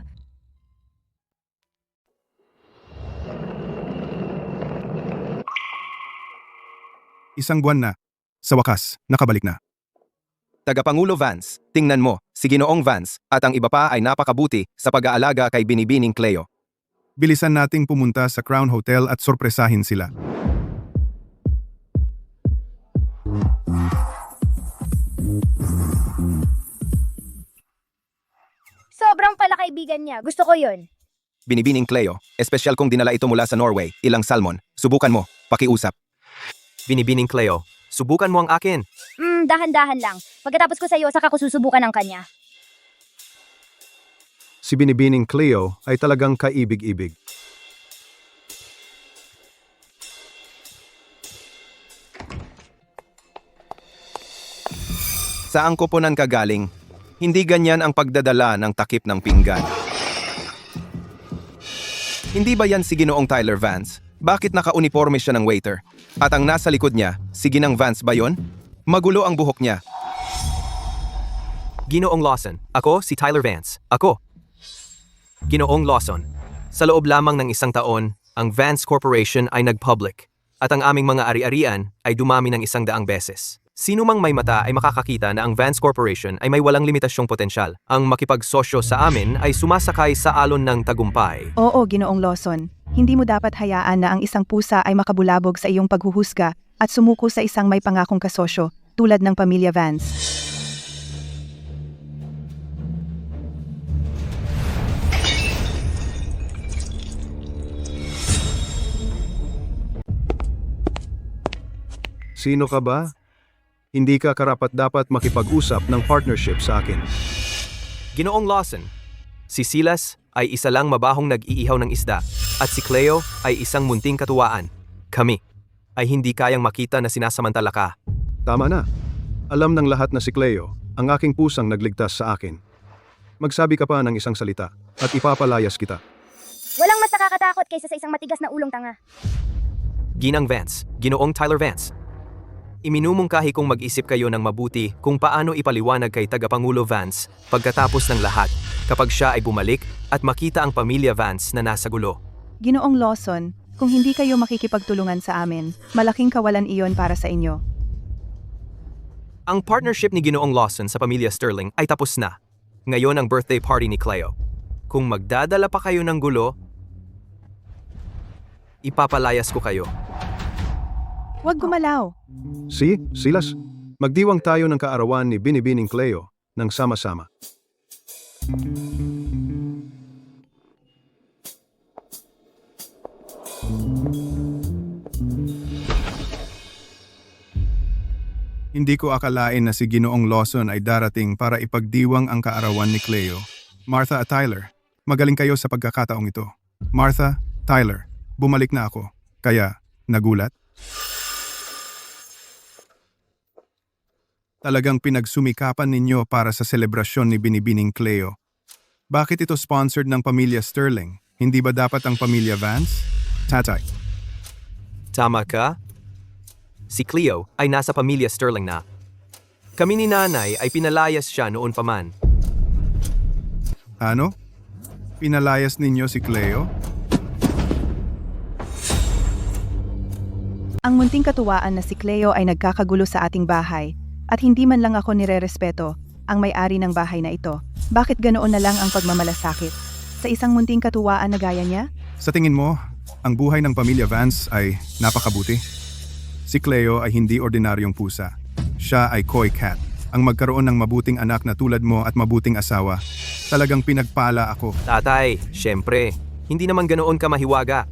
Isang buwan na. Sa wakas, nakabalik na. Tagapangulo Vance, tingnan mo, si Ginoong Vance at ang iba pa ay napakabuti sa pag-aalaga kay binibining Cleo. Bilisan nating pumunta sa Crown Hotel at sorpresahin sila. Sobrang pala kaibigan niya. Gusto ko yun. Binibining Cleo, espesyal kong dinala ito mula sa Norway, ilang salmon. Subukan mo. pakiusap. Binibining Cleo, subukan mo ang akin. Dahan-dahan lang. Pagkatapos ko sa'yo, saka ko susubukan ang kanya. Si Binibining Cleo ay talagang kaibig-ibig. Saan koponan ka galing? Hindi ganyan ang pagdadala ng takip ng pinggan. Hindi ba yan si Ginoong Tyler Vance? Bakit naka-uniforme siya ng waiter? At ang nasa likod niya, si Ginang Vance ba yon? Magulo ang buhok niya. Ginoong Lawson, ako si Tyler Vance. Ako. Ginoong Lawson, sa loob lamang ng isang taon, ang Vance Corporation ay nag-public at ang aming mga ari-arian ay dumami ng 100 beses. Sino mang may mata ay makakakita na ang Vance Corporation ay may walang limitasyong potensyal. Ang makipagsosyo sa amin ay sumasakay sa alon ng tagumpay. Oo, Ginoong Lawson. Hindi mo dapat hayaan na ang isang pusa ay makabulabog sa iyong paghuhusga at sumuko sa isang may pangakong kasosyo tulad ng pamilya Vance. Sino ka ba? Hindi ka karapat-dapat makipag-usap ng partnership sa akin. Ginoong Lawson, si Silas ay isa lang mabahong nag-iihaw ng isda at si Cleo ay isang munting katuwaan. Kami ay hindi kayang makita na sinasamantala ka. Tama na. Alam ng lahat na si Cleo, ang aking pusang nagligtas sa akin. Magsabi ka pa ng isang salita at ipapalayas kita. Walang mas nakakatakot kaysa sa isang matigas na ulong tanga. Ginang Vance, Ginoong Tyler Vance. Iminumungkahi kong mag-isip kayo ng mabuti kung paano ipaliwanag kay Tagapangulo Vance pagkatapos ng lahat kapag siya ay bumalik at makita ang pamilya Vance na nasa gulo. Ginoong Lawson, kung hindi kayo makikipagtulungan sa amin, malaking kawalan iyon para sa inyo. Ang partnership ni Ginoong Lawson sa pamilya Sterling ay tapos na. Ngayon ang birthday party ni Cleo. Kung magdadala pa kayo ng gulo, ipapalayas ko kayo. Huwag gumalaw. Silas, magdiwang tayo ng kaarawan ni Binibining Cleo ng sama-sama. Hindi ko akalain na si Ginoong Lawson ay darating para ipagdiwang ang kaarawan ni Cleo. Martha at Tyler, magaling kayo sa pagkakataong ito. Martha, Tyler, bumalik na ako. Kaya, nagulat? Talagang pinagsumikapan ninyo para sa selebrasyon ni Binibining Cleo. Bakit ito sponsored ng pamilya Sterling? Hindi ba dapat ang pamilya Vance? Tatay. Tama ka? Si Cleo ay nasa pamilya Sterling na. Kami ni nanay ay pinalayas siya noon pa man. Ano? Pinalayas ninyo si Cleo? Ang munting katuwaan na si Cleo ay nagkakagulo sa ating bahay at hindi man lang ako nirerespeto ang may-ari ng bahay na ito. Bakit ganoon na lang ang pagmamalasakit sa isang munting katuwaan na gaya niya? Sa tingin mo, ang buhay ng pamilya Vance ay napakabuti? Si Cleo ay hindi ordinaryong pusa. Siya ay koi cat. Ang magkaroon ng mabuting anak na tulad mo at mabuting asawa. Talagang pinagpala ako. Tatay, syempre, hindi naman ganoon ka mahiwaga.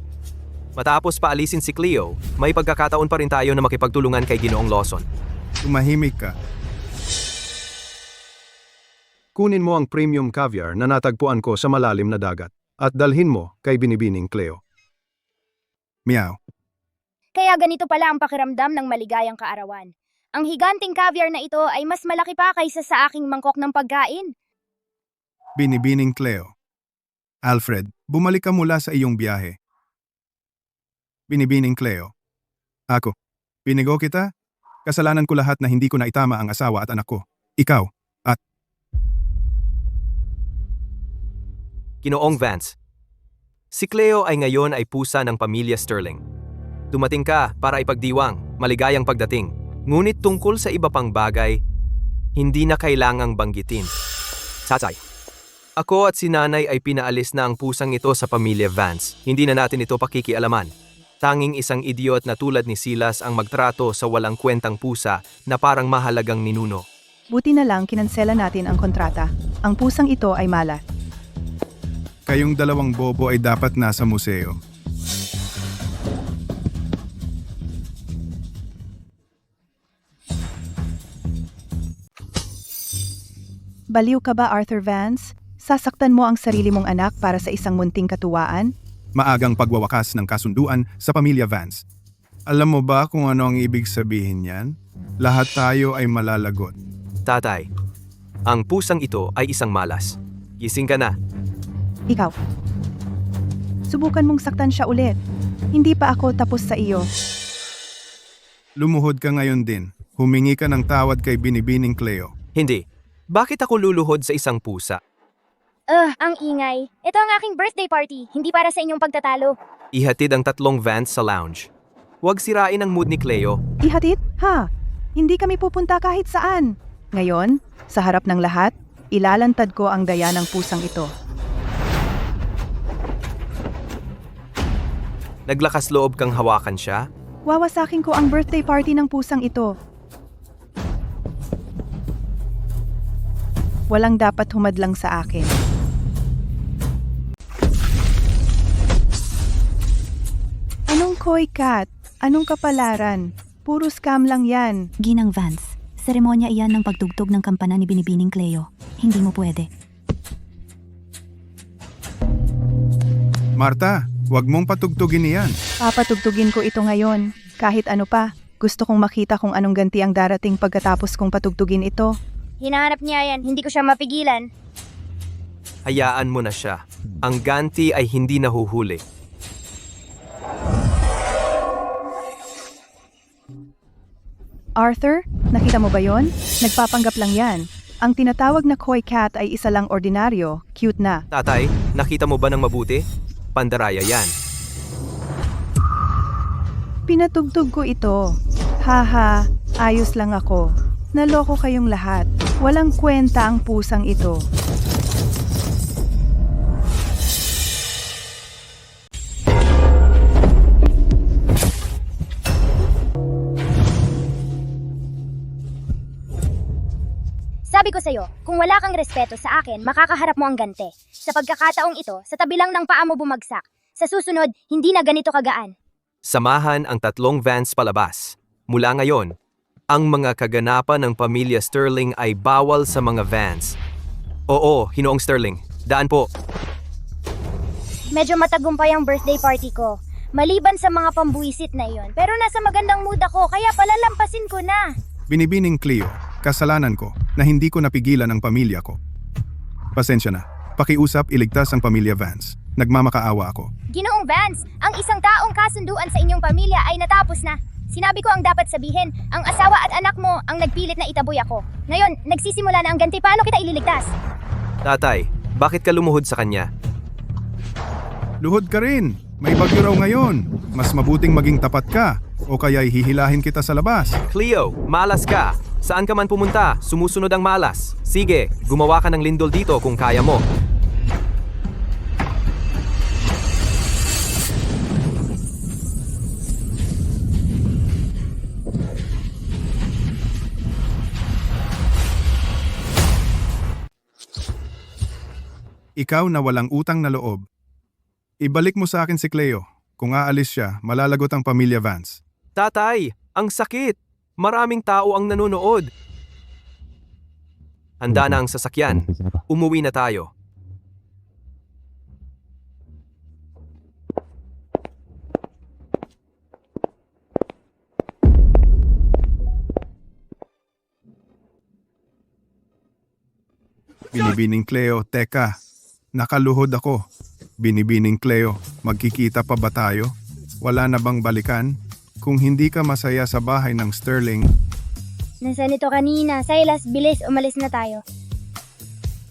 Matapos paalisin si Cleo, may pagkakataon pa rin tayo na makipagtulungan kay Ginoong Lawson. Tumahimik ka. Kunin mo ang premium caviar na natagpuan ko sa malalim na dagat at dalhin mo kay Binibining Cleo. Meow. Kaya ganito pala ang pakiramdam ng maligayang kaarawan. Ang higanting caviar na ito ay mas malaki pa kaysa sa aking mangkok ng pagkain. Binibining Cleo. Alfred, bumalik ka mula sa iyong biyahe. Binibining Cleo. Ako. Pinigo kita? Kasalanan ko lahat na hindi ko naitama ang asawa at anak ko. Ikaw. At Ginoong Vance, si Cleo ay ngayon ay pusa ng pamilya Sterling. Dumating ka para ipagdiwang, maligayang pagdating. Ngunit tungkol sa iba pang bagay, hindi na kailangang banggitin. Tatay, ako at si nanay ay pinaalis na ang pusang ito sa pamilya Vance. Hindi na natin ito pakikialaman. Tanging isang idiot na tulad ni Silas ang magtrato sa walang kwentang pusa na parang mahalagang ninuno. Buti na lang kinansela natin ang kontrata. Ang pusang ito ay malas. kayong dalawang bobo ay dapat nasa museo. Baliw ka ba, Arthur Vance? Sasaktan mo ang sarili mong anak para sa isang munting katuwaan? Maagang pagwawakas ng kasunduan sa pamilya Vance. Alam mo ba kung ano ang ibig sabihin niyan? Lahat tayo ay malalagot. Tatay, ang pusang ito ay isang malas. Gising ka na. Ikaw. Subukan mong saktan siya ulit. Hindi pa ako tapos sa iyo. Lumuhod ka ngayon din. Humingi ka ng tawad kay Binibining Cleo. Hindi. Bakit ako luluhod sa isang pusa? Ang ingay. Ito ang aking birthday party, hindi para sa inyong pagtatalo. Ihatid ang 3 vans sa lounge. Huwag sirain ang mood ni Cleo. Ihatid? Ha? Hindi kami pupunta kahit saan. Ngayon, sa harap ng lahat, ilalantad ko ang daya ng pusang ito. Naglakas loob kang hawakan siya? Wawasakin ko ang birthday party ng pusang ito. Walang dapat humadlang sa akin. Anong koi cat? Anong kapalaran? Puro scam lang yan. Ginang Vance, seremonya iyan ng pagtugtog ng kampana ni Binibining Cleo. Hindi mo pwede. Marta, huwag mong patugtugin iyan. Papatugtugin ko ito ngayon. Kahit ano pa, gusto kong makita kung anong ganti ang darating pagkatapos kong patugtugin ito. Hinahanap niya yan, hindi ko siya mapigilan. Hayaan mo na siya. Ang ganti ay hindi nahuhuli. Arthur, nakita mo ba yon? Nagpapanggap lang yan. Ang tinatawag na koi cat ay isa lang ordinaryo, cute na. Tatay, nakita mo ba ng mabuti? Pandaraya yan. Pinatugtog ko ito. Haha, ayos lang ako. Naloko kayong lahat. Walang kwenta ang pusang ito. Sabi ko sa'yo, kung wala kang respeto sa akin, makakaharap mo ang gante. Sa pagkakataong ito, sa tabi lang ng paa mo bumagsak. Sa susunod, hindi na ganito kagaan. Samahan ang 3 vans palabas. Mula ngayon, ang mga kaganapan ng pamilya Sterling ay bawal sa mga vans. Oo, Hinoong Sterling. Daan po. Medyo matagumpay ang birthday party ko. Maliban sa mga pambuisit na iyon. Pero nasa magandang mood ako, kaya palalampasin ko na. Binibining Cleo, kasalanan ko na hindi ko napigilan ang pamilya ko. Pasensya na. Pakiusap iligtas ang pamilya Vance. Nagmamakaawa ako. Ginoong Vance, ang isang taong kasunduan sa inyong pamilya ay natapos na. Sinabi ko ang dapat sabihin, ang asawa at anak mo ang nagpilit na itaboy ako. Ngayon, nagsisimula na ang ganti, paano kita ililigtas? Tatay, bakit ka lumuhod sa kanya? Luhod ka rin. May bagyo raw ngayon. Mas mabuting maging tapat ka o kaya'y hihilahin kita sa labas. Cleo, malas ka. Saan ka man pumunta, sumusunod ang malas. Sige, gumawa ka ng lindol dito kung kaya mo. Ikaw na walang utang na loob. Ibalik mo sa akin si Cleo. Kung aalis siya, malalagot ang pamilya Vance. Tatay, ang sakit. Maraming tao ang nanonood. Handa na ang sasakyan. Umuwi na tayo. Binibining Cleo, teka. Nakaluhod ako. Binibining Cleo, magkikita pa ba tayo? Wala na bang balikan? Kung hindi ka masaya sa bahay ng Sterling, Nasaan ito kanina? Silas, bilis, umalis na tayo.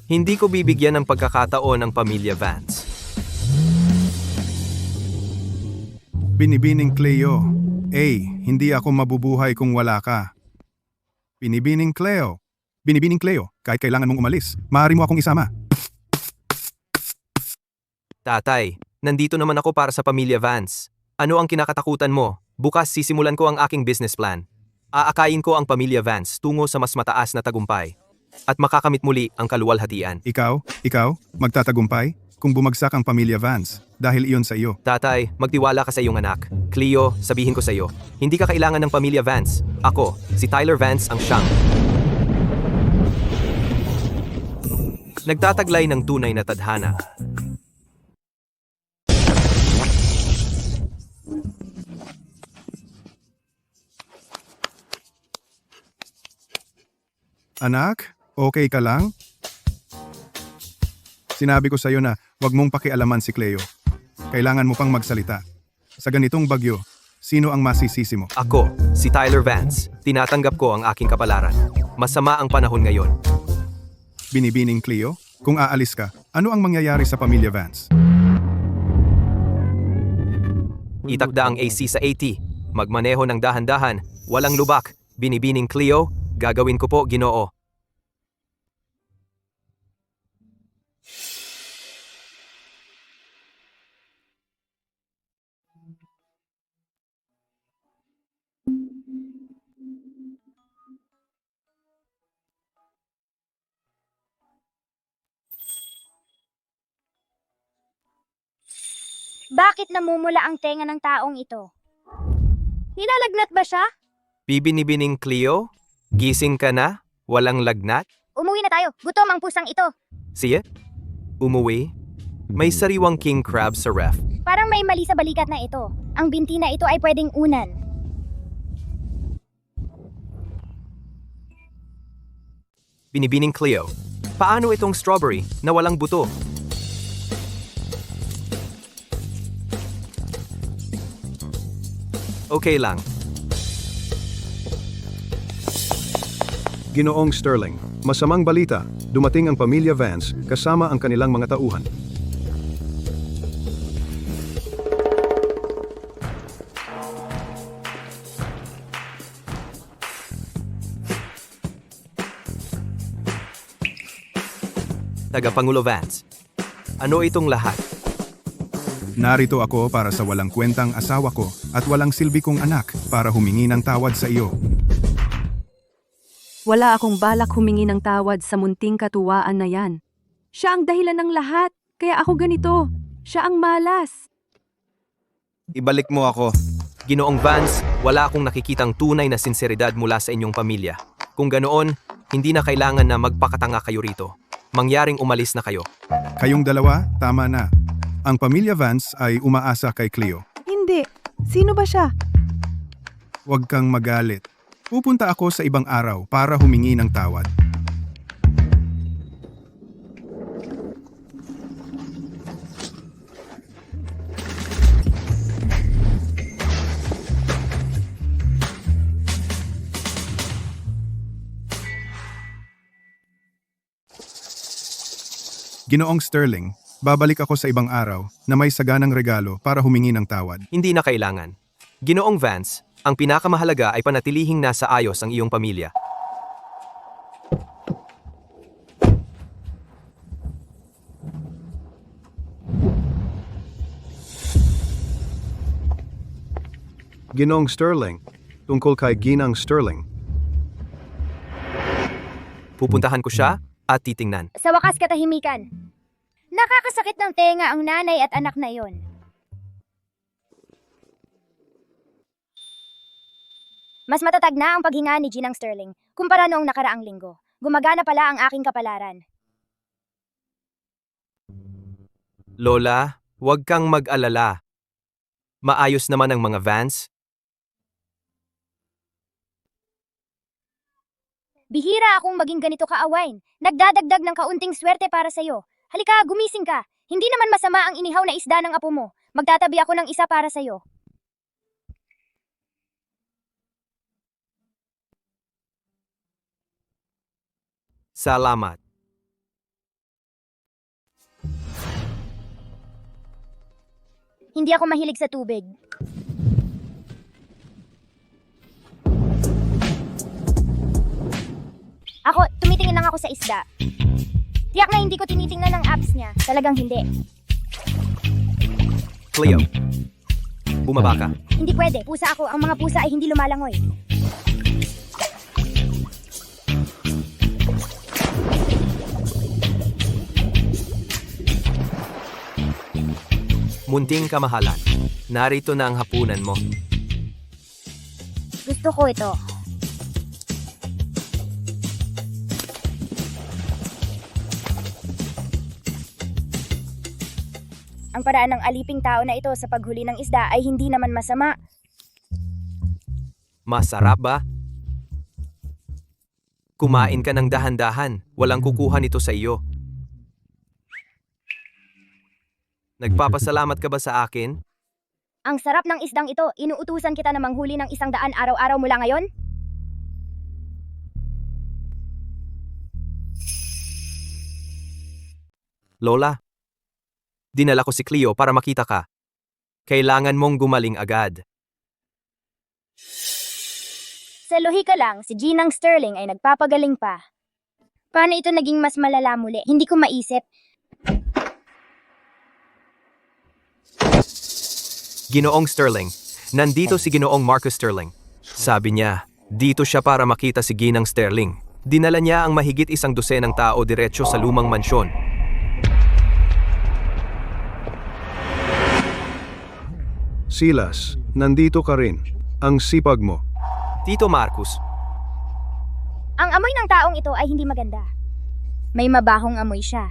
Hindi ko bibigyan ng pagkakataon ang pamilya Vance. Binibining Cleo, hindi ako mabubuhay kung wala ka. Binibining Cleo, kahit kailangan mong umalis, maaari mo akong isama. Tatay, nandito naman ako para sa pamilya Vance. Ano ang kinakatakutan mo? Bukas sisimulan ko ang aking business plan. Aakayin ko ang pamilya Vance tungo sa mas mataas na tagumpay. At makakamit muli ang kaluwalhatian. Ikaw, magtatagumpay kung bumagsak ang pamilya Vance dahil iyon sa iyo. Tatay, magtiwala ka sa iyong anak. Cleo, sabihin ko sa iyo, hindi ka kailangan ng pamilya Vance. Ako, si Tyler Vance ang siyang. nagtataglay ng tunay na tadhana. Anak, okay ka lang? Sinabi ko sa'yo na wag mong pakialaman si Cleo. Kailangan mo pang magsalita. Sa ganitong bagyo, sino ang masisisi mo? Ako, si Tyler Vance. Tinatanggap ko ang aking kapalaran. Masama ang panahon ngayon. Binibining Cleo, kung aalis ka, ano ang mangyayari sa pamilya Vance? Itakda ang AC sa AT. Magmaneho ng dahan-dahan. Walang lubak. Binibining Cleo, gagawin ko po, Ginoo. Bakit namumula ang tenga ng taong ito? Nilalagnat ba siya? Bibinibining Cleo, gising ka na? Walang lagnat? Umuwi na tayo. Gutom ang pusang ito. Siya? Umuwi? May sariwang king crab sa ref. Parang may mali sa balikat na ito. Ang binti na ito ay pwedeng unan. Binibining Cleo, paano itong strawberry na walang buto? Okay lang. Ginoong Sterling, masamang balita, dumating ang pamilya Vance kasama ang kanilang mga tauhan. Tagapangulo Vance, ano itong lahat? Narito ako para sa walang kwentang asawa ko at walang silbi kong anak para humingi ng tawad sa iyo. Wala akong balak humingi ng tawad sa munting katuwaan na yan. Siya ang dahilan ng lahat, kaya ako ganito. Siya ang malas. Ibalik mo ako. Ginoong Vance, wala akong nakikitang tunay na sinseridad mula sa inyong pamilya. Kung ganoon, hindi na kailangan na magpakatanga kayo rito. Mangyaring umalis na kayo. Kayong dalawa, tama na. Ang pamilya Vance ay umaasa kay Cleo. Hindi. Sino ba siya? Huwag kang magalit. Pupunta ako sa ibang araw para humingi ng tawad. Ginoong Sterling, babalik ako sa ibang araw na may saganang regalo para humingi ng tawad. Hindi na kailangan. Ginoong Vance, ang pinakamahalaga ay panatilihing nasa ayos ang iyong pamilya. Ginoong Sterling, tungkol kay Ginang Sterling. Pupuntahan ko siya at titingnan. Sa wakas katahimikan. Nakakasakit ng tenga ang nanay at anak na iyon. Mas matatag na ang paghinga ni Ginang Sterling kumpara noong nakaraang linggo. Gumagana pala ang aking kapalaran. Lola, huwag kang mag-alala. Maayos naman ang mga Vance. Bihira akong maging ganito kaawain. Nagdadagdag ng kaunting swerte para sa'yo. Halika, gumising ka. Hindi naman masama ang inihaw na isda ng apo mo. Magtatabi ako ng isa para sa'yo. Salamat. Hindi ako mahilig sa tubig. Ako, tumitingin lang ako sa isda. Tiyak na hindi ko tinitingnan ang apps niya. Talagang hindi. Cleo, bumaba ka. Hindi pwede. Pusa ako. Ang mga pusa ay hindi lumalangoy. Munting kamahalan. Narito na ang hapunan mo. Gusto ko ito. Ang paraan ng aliping tao na ito sa paghuli ng isda ay hindi naman masama. Masarap ba? Kumain ka ng dahan-dahan. Walang kukuha nito sa iyo. Nagpapasalamat ka ba sa akin? Ang sarap ng isdang ito. Inuutusan kita na manghuli ng 100 araw-araw mula ngayon? Lola, dinala ko si Cleo para makita ka. Kailangan mong gumaling agad. Sa lohika lang, si Ginang Sterling ay nagpapagaling pa. Paano ito naging mas malala muli? Hindi ko maisip. Ginoong Sterling, nandito si Ginoong Marcus Sterling. Sabi niya, dito siya para makita si Ginang Sterling. Dinala niya ang mahigit 100 tao diretso sa lumang mansyon. Silas, nandito ka rin. Ang sipag mo. Tito Marcus, Ang amoy ng taong ito ay hindi maganda. May mabahong amoy siya.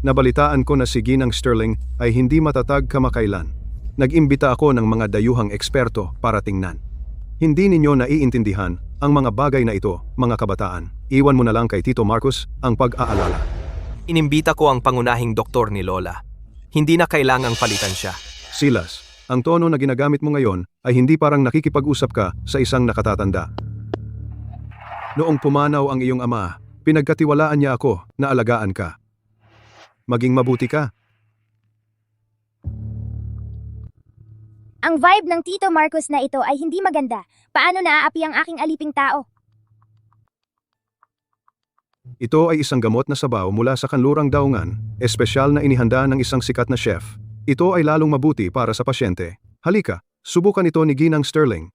Nabalitaan ko na si Ginang Sterling ay hindi matatag kamakailan. Nag-imbita ako ng mga dayuhang eksperto para tingnan. Hindi ninyo naiintindihan ang mga bagay na ito, mga kabataan. Iwan mo na lang kay Tito Marcus ang pag-aalala. inimbita ko ang pangunahing doktor ni Lola. Hindi na kailangang palitan siya. Silas, ang tono na ginagamit mo ngayon ay hindi parang nakikipag-usap ka sa isang nakatatanda. Noong pumanaw ang iyong ama, pinagkatiwalaan niya ako na alagaan ka. Maging mabuti ka. Ang vibe ng Tito Marcus na ito ay hindi maganda. Paano naaapi ang aking aliping tao? Ito ay isang gamot na sabaw mula sa kanlurang daungan, espesyal na inihanda ng isang sikat na chef. Ito ay lalong mabuti para sa pasyente. Halika, subukan ito ni Ginang Sterling.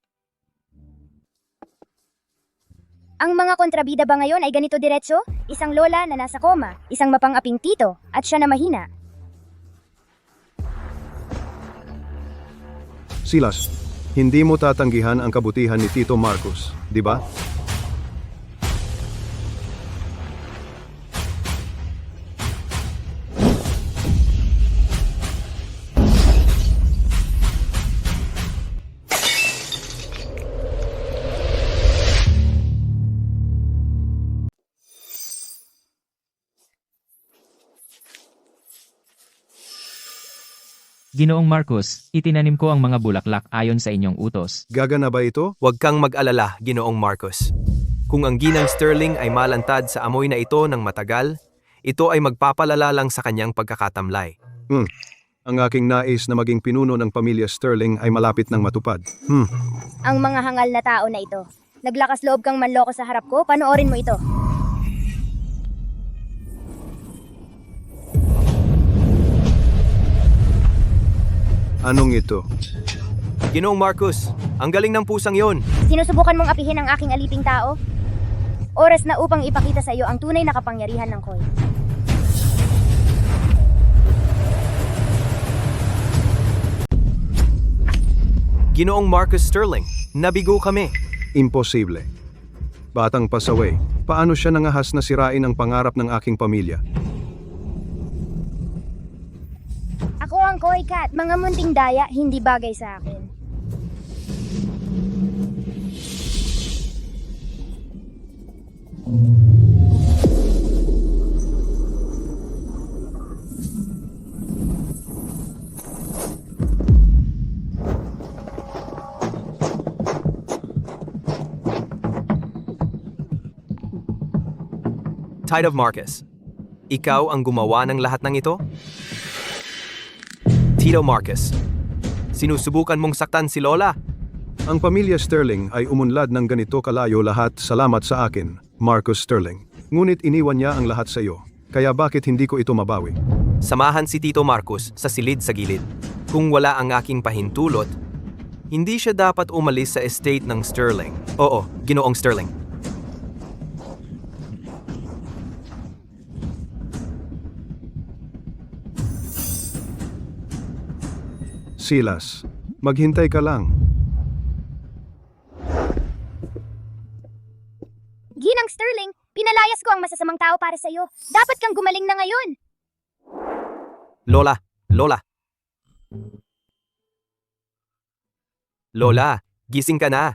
Ang mga kontrabida ba ngayon ay ganito diretso? Isang lola na nasa koma, isang mapang-aping tito, at siya na mahina. Silas, hindi mo tatanggihan ang kabutihan ni Tito Marcus, di ba? Ginoong Marcus, itinanim ko ang mga bulaklak ayon sa inyong utos. Gagana ba ito? Huwag kang mag-alala, Ginoong Marcus. Kung ang Ginang Sterling ay malantad sa amoy na ito ng matagal, ito ay magpapalala lang sa kanyang pagkakatamlay. Ang aking nais na maging pinuno ng pamilya Sterling ay malapit ng matupad. Ang mga hangal na tao na ito. Naglakas loob kang manloko sa harap ko, panoorin mo ito. Anong ito? Ginoong Marcus, ang galing ng pusang yon. Sinusubukan mong apihin ang aking aliping tao? Oras na upang ipakita sa iyo ang tunay na kapangyarihan ng Koi. Ginoong Marcus Sterling, nabigo kami. Imposible. Batang pasaway, paano siya nangahas na sirain ang pangarap ng aking pamilya? Ako ang Koi Cat, mga munting daya, hindi bagay sa akin. Tide of Marcus, ikaw ang gumawa ng lahat ng ito? Tito Marcus, sinusubukan mong saktan si Lola? Ang pamilya Sterling ay umunlad ng ganito kalayo lahat salamat sa akin, Marcus Sterling. Ngunit iniwan niya ang lahat sa iyo. Kaya bakit hindi ko ito mabawi? Samahan si Tito Marcus sa silid sa gilid. Kung wala ang aking pahintulot, hindi siya dapat umalis sa estate ng Sterling. Oo, Ginoong Sterling. Silas, maghintay ka lang. Ginang Sterling, pinalayas ko ang masasamang tao para sa iyo. Dapat kang gumaling na ngayon. Lola, Lola, gising ka na.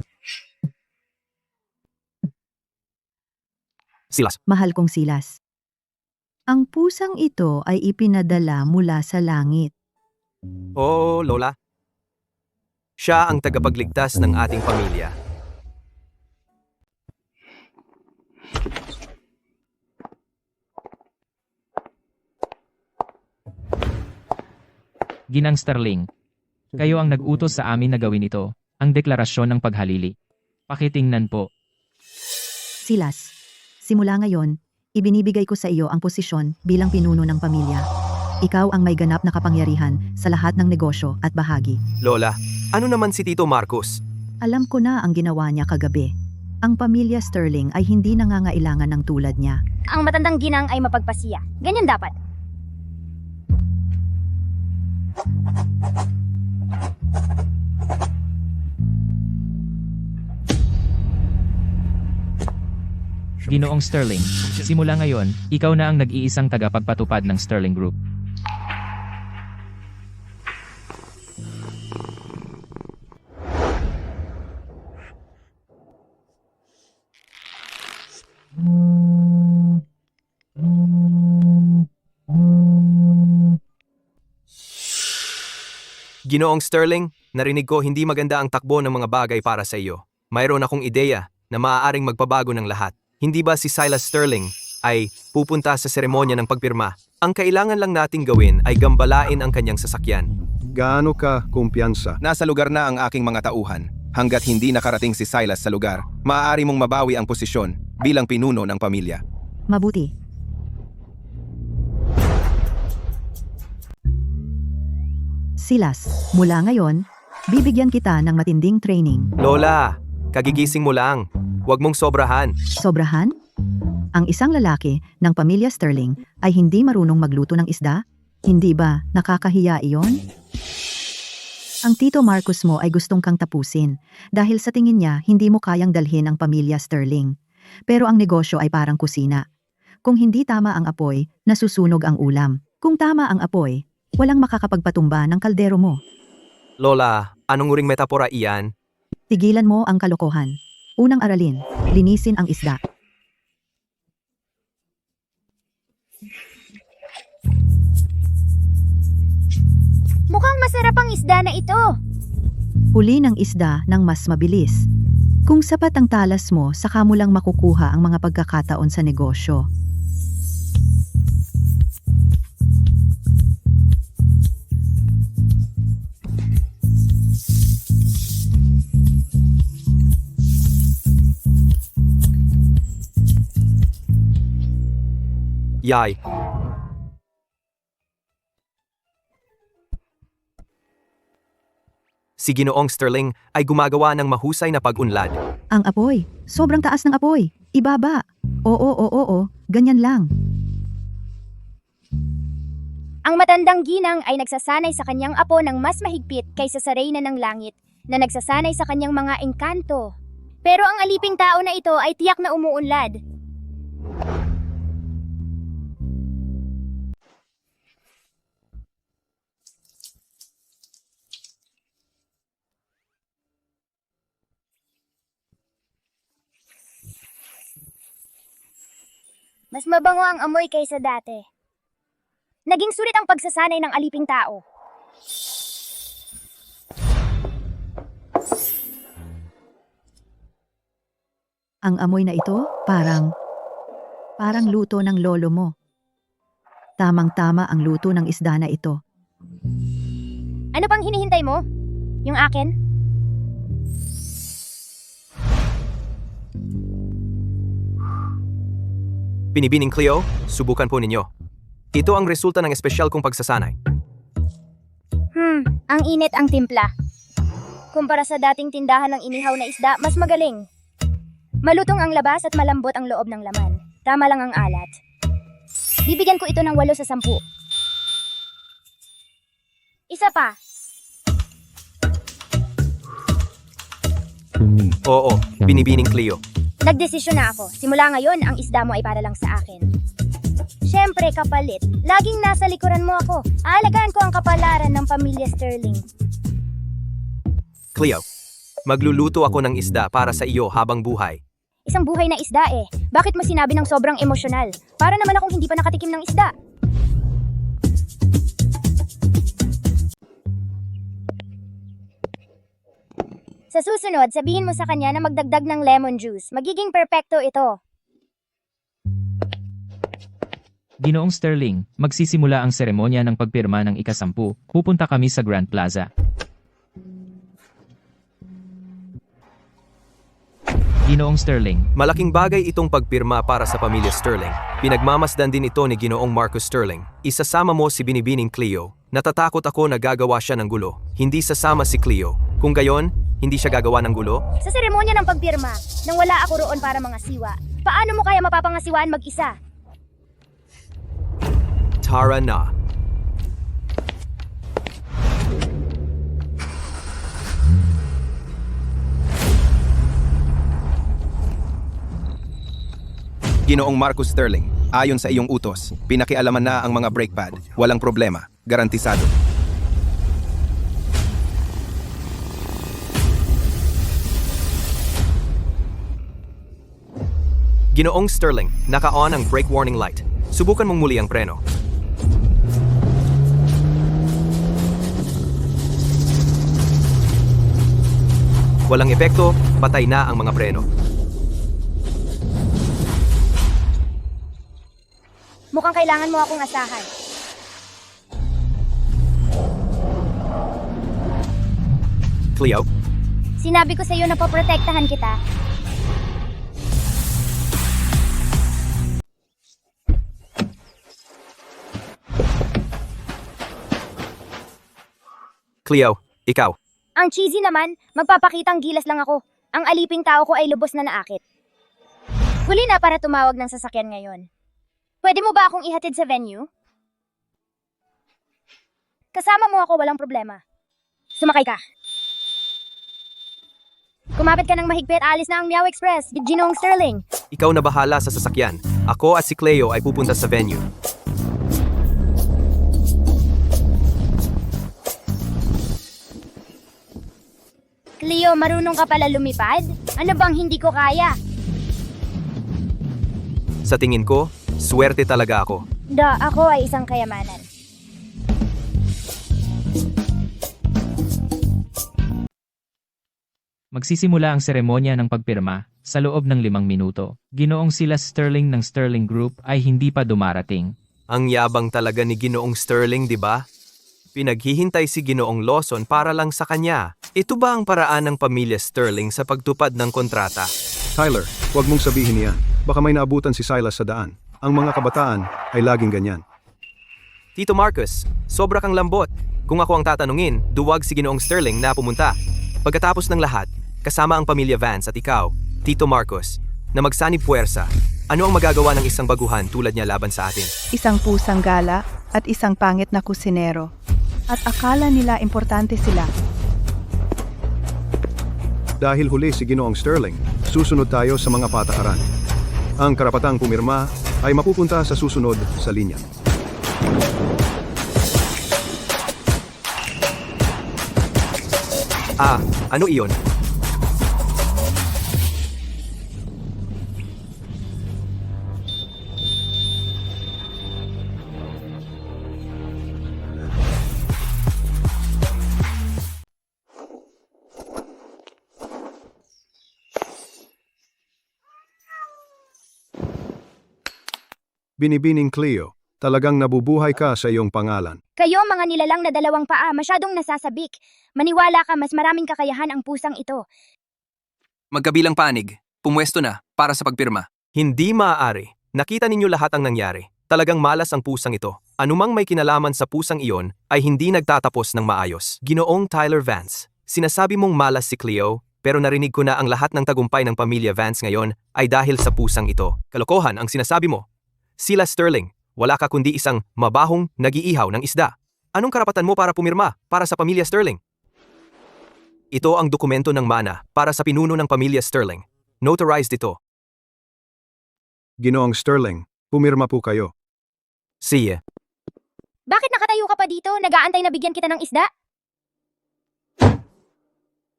Silas, Mahal kong Silas. Ang pusang ito ay ipinadala mula sa langit. oo, Lola. Siya ang tagapagligtas ng ating pamilya. Ginang Sterling, kayo ang nag-utos sa amin na gawin ito, ang deklarasyon ng paghalili. Pakitingnan po. Silas, simula ngayon, ibinibigay ko sa iyo ang posisyon bilang pinuno ng pamilya. Ikaw ang may ganap na kapangyarihan sa lahat ng negosyo at bahagi. Lola, ano naman si Tito Marcos? Alam ko na ang ginawa niya kagabi. Ang pamilya Sterling ay hindi nangangailangan ng tulad niya. Ang matandang ginang ay mapagpasiya. Ganyan dapat. Ginoong Sterling, simula ngayon, ikaw na ang nag-iisang tagapagpatupad ng Sterling Group. Ginoong Sterling, narinig ko hindi maganda ang takbo ng mga bagay para sa iyo. Mayroon akong ideya na maaaring magpabago ng lahat. Hindi ba si Silas Sterling ay pupunta sa seremonya ng pagpirma? Ang kailangan lang nating gawin ay gambalain ang kanyang sasakyan. Gaano ka kumpiyansa? Nasa lugar na ang aking mga tauhan. Hanggat hindi nakarating si Silas sa lugar, maaari mong mabawi ang posisyon bilang pinuno ng pamilya. Mabuti. Silas, mula ngayon, bibigyan kita ng matinding training. Lola, kagigising mo lang. Huwag mong sobrahan. Sobrahan? Ang isang lalaki ng pamilya Sterling ay hindi marunong magluto ng isda? Hindi ba nakakahiya iyon? Ang Tito Marcos mo ay gustong kang tapusin dahil sa tingin niya hindi mo kayang dalhin ang pamilya Sterling. Pero ang negosyo ay parang kusina. Kung hindi tama ang apoy, nasusunog ang ulam. Kung tama ang apoy, walang makakapagpatumba ng kaldero mo. Lola, anong uring metapora iyan? Tigilan mo ang kalokohan. Unang aralin, linisin ang isda. Mukhang masarap ang isda na ito. Huli ng isda ng mas mabilis. Kung sapat ang talas mo, saka mo lang makukuha ang mga pagkakataon sa negosyo. Yay. Si Ginoong Sterling ay gumagawa ng mahusay na pag-unlad. Ang apoy, sobrang taas ng apoy. Ibaba. Oo, ganyan lang. Ang matandang ginang ay nagsasanay sa kanyang apo ng mas mahigpit kaysa sa reyna ng langit na nagsasanay sa kanyang mga engkanto. Pero ang aliping tao na ito ay tiyak na umuunlad. Mas mabango ang amoy kaysa dati. Naging sulit ang pagsasanay ng aliping tao. Ang amoy na ito, parang luto ng lolo mo. Tamang-tama ang luto ng isda na ito. Ano pang hinihintay mo? Yung akin? Binibining Cleo, subukan po ninyo. Ito ang resulta ng espesyal kong pagsasanay. Ang init ang timpla. Kumpara sa dating tindahan ng inihaw na isda, mas magaling. Malutong ang labas at malambot ang loob ng laman. Tama lang ang alat. Bibigyan ko ito ng 8 sa 10. Isa pa. Oo, binibining Cleo. Nagdesisyon na ako. Simula ngayon, ang isda mo ay para lang sa akin. Siyempre, kapalit. Laging nasa likuran mo ako. Aalagaan ko ang kapalaran ng pamilya Sterling. Cleo, Magluluto ako ng isda para sa iyo habang buhay. Isang buhay na isda eh. Bakit mo sinabi ng sobrang emosyonal? Para naman akong hindi pa nakatikim ng isda. Sa susunod, sabihin mo sa kanya na magdagdag ng lemon juice. Magiging perpekto ito. Ginoong Sterling, magsisimula ang seremonya ng pagpirma ng ika-10. Pupunta kami sa Grand Plaza. Ginoong Sterling, Malaking bagay itong pagpirma para sa pamilya Sterling. Pinagmamasdan din ito ni Ginoong Marcus Sterling. Isasama mo si Binibining Cleo. Natatakot ako na gagawa siya ng gulo. Hindi sasama si Cleo. Kung gayon, hindi siya gagawa ng gulo? Sa seremonya ng pagpirma, nang wala ako roon para mga siwa, paano mo kaya mapapangasiwaan mag-isa? Tara na. Ginoong Marcus Sterling, ayon sa iyong utos, pinakialaman na ang mga brake pad. Walang problema. Garantisado. Ginoong Sterling, naka-on ang brake warning light. Subukan mong muli ang preno. Walang epekto, patay na ang mga preno. Mukhang kailangan mo akong asahan. Cleo, Sinabi ko sa iyo na poprotektahan kita. Cleo, ikaw. Ang cheesy naman, magpapakitang gilas lang ako. Ang aliping tao ko ay lubos na naakit. Huli na para tumawag ng sasakyan ngayon. Pwede mo ba akong ihatid sa venue? Kasama mo ako, walang problema. Sumakay ka. Kumapit ka ng mahigpit, alis na ang Meow Express. Ginoong Sterling. Ikaw na bahala sa sasakyan. Ako at si Cleo ay pupunta sa venue. Cleo, marunong ka pala lumipad? Ano bang hindi ko kaya? Sa tingin ko, swerte talaga ako. Ako ay isang kayamanan. magsisimula ang seremonya ng pagpirma sa loob ng 5 minuto. Ginoong sila Sterling ng Sterling Group ay hindi pa dumarating. Ang yabang talaga ni Ginoong Sterling, di ba? Pinaghihintay si Ginoong Lawson para lang sa kanya. Ito ba ang paraan ng pamilya Sterling sa pagtupad ng kontrata? Tyler, huwag mong sabihin yan. Baka may naabutan si Silas sa daan. Ang mga kabataan ay laging ganyan. Tito Marcus, sobra kang lambot. Kung ako ang tatanungin, duwag si Ginoong Sterling na pumunta. Pagkatapos ng lahat, kasama ang pamilya Vance at ikaw, Tito Marcos, na magsanib puwersa, ano ang magagawa ng isang baguhan tulad niya laban sa atin? Isang pusang gala at isang pangit na kusinero. At akala nila importante sila. Dahil huli si Ginoong Sterling, susunod tayo sa mga patakaran. Ang karapatang pumirma ay mapupunta sa susunod sa linya. Ano iyon? Binibining Cleo, talagang nabubuhay ka sa iyong pangalan. Kayo mga nilalang na 2 paa, masyadong nasasabik. Maniwala ka, mas maraming kakayahan ang pusang ito. Magkabilang panig, pumwesto na para sa pagpirma. Hindi maaari. Nakita ninyo lahat ang nangyari. Talagang malas ang pusang ito. Anumang may kinalaman sa pusang iyon ay hindi nagtatapos ng maayos. Ginoong Tyler Vance, sinasabi mong malas si Cleo, pero narinig ko na ang lahat ng tagumpay ng pamilya Vance ngayon ay dahil sa pusang ito. Kalokohan ang sinasabi mo. Sila Sterling, wala ka kundi isang mabahong nag-iihaw ng isda. Anong karapatan mo para pumirma para sa pamilya Sterling? Ito ang dokumento ng mana para sa pinuno ng pamilya Sterling. Notarized ito. Ginoong Sterling, pumirma po kayo. Sige. Bakit nakatayo ka pa dito? Nag-aantay na bigyan kita ng isda?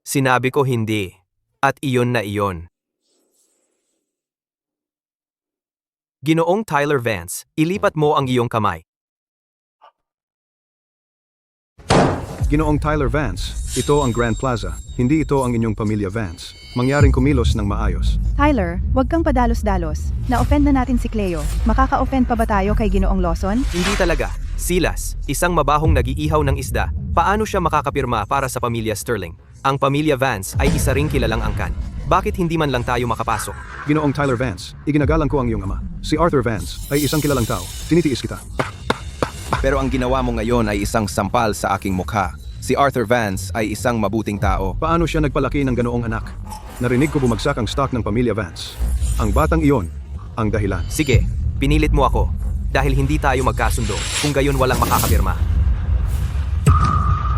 Sinabi ko hindi. At iyon na iyon. Ginoong Tyler Vance, ilipat mo ang iyong kamay. Ginoong Tyler Vance, ito ang Grand Plaza, hindi ito ang inyong pamilya Vance. Mangyaring kumilos ng maayos. Tyler, huwag kang padalos-dalos. Na-offend na natin si Cleo. Makaka-offend pa ba tayo kay Ginoong Lawson? Hindi talaga. Silas, isang mabahong nag-iihaw ng isda, paano siya makakapirma para sa pamilya Sterling? Ang pamilya Vance ay isa ring kilalang angkan. Bakit hindi man lang tayo makapasok? Ginoong Tyler Vance, iginagalang ko ang iyong ama. Si Arthur Vance ay isang kilalang tao. Tinitiis kita. Pero ang ginawa mo ngayon ay isang sampal sa aking mukha. Si Arthur Vance ay isang mabuting tao. Paano siya nagpalaki ng ganoong anak? Narinig ko bumagsak ang stock ng pamilya Vance. Ang batang iyon, ang dahilan. Sige, pinilit mo ako. Dahil hindi tayo magkasundo, kung gayon walang makakapirma.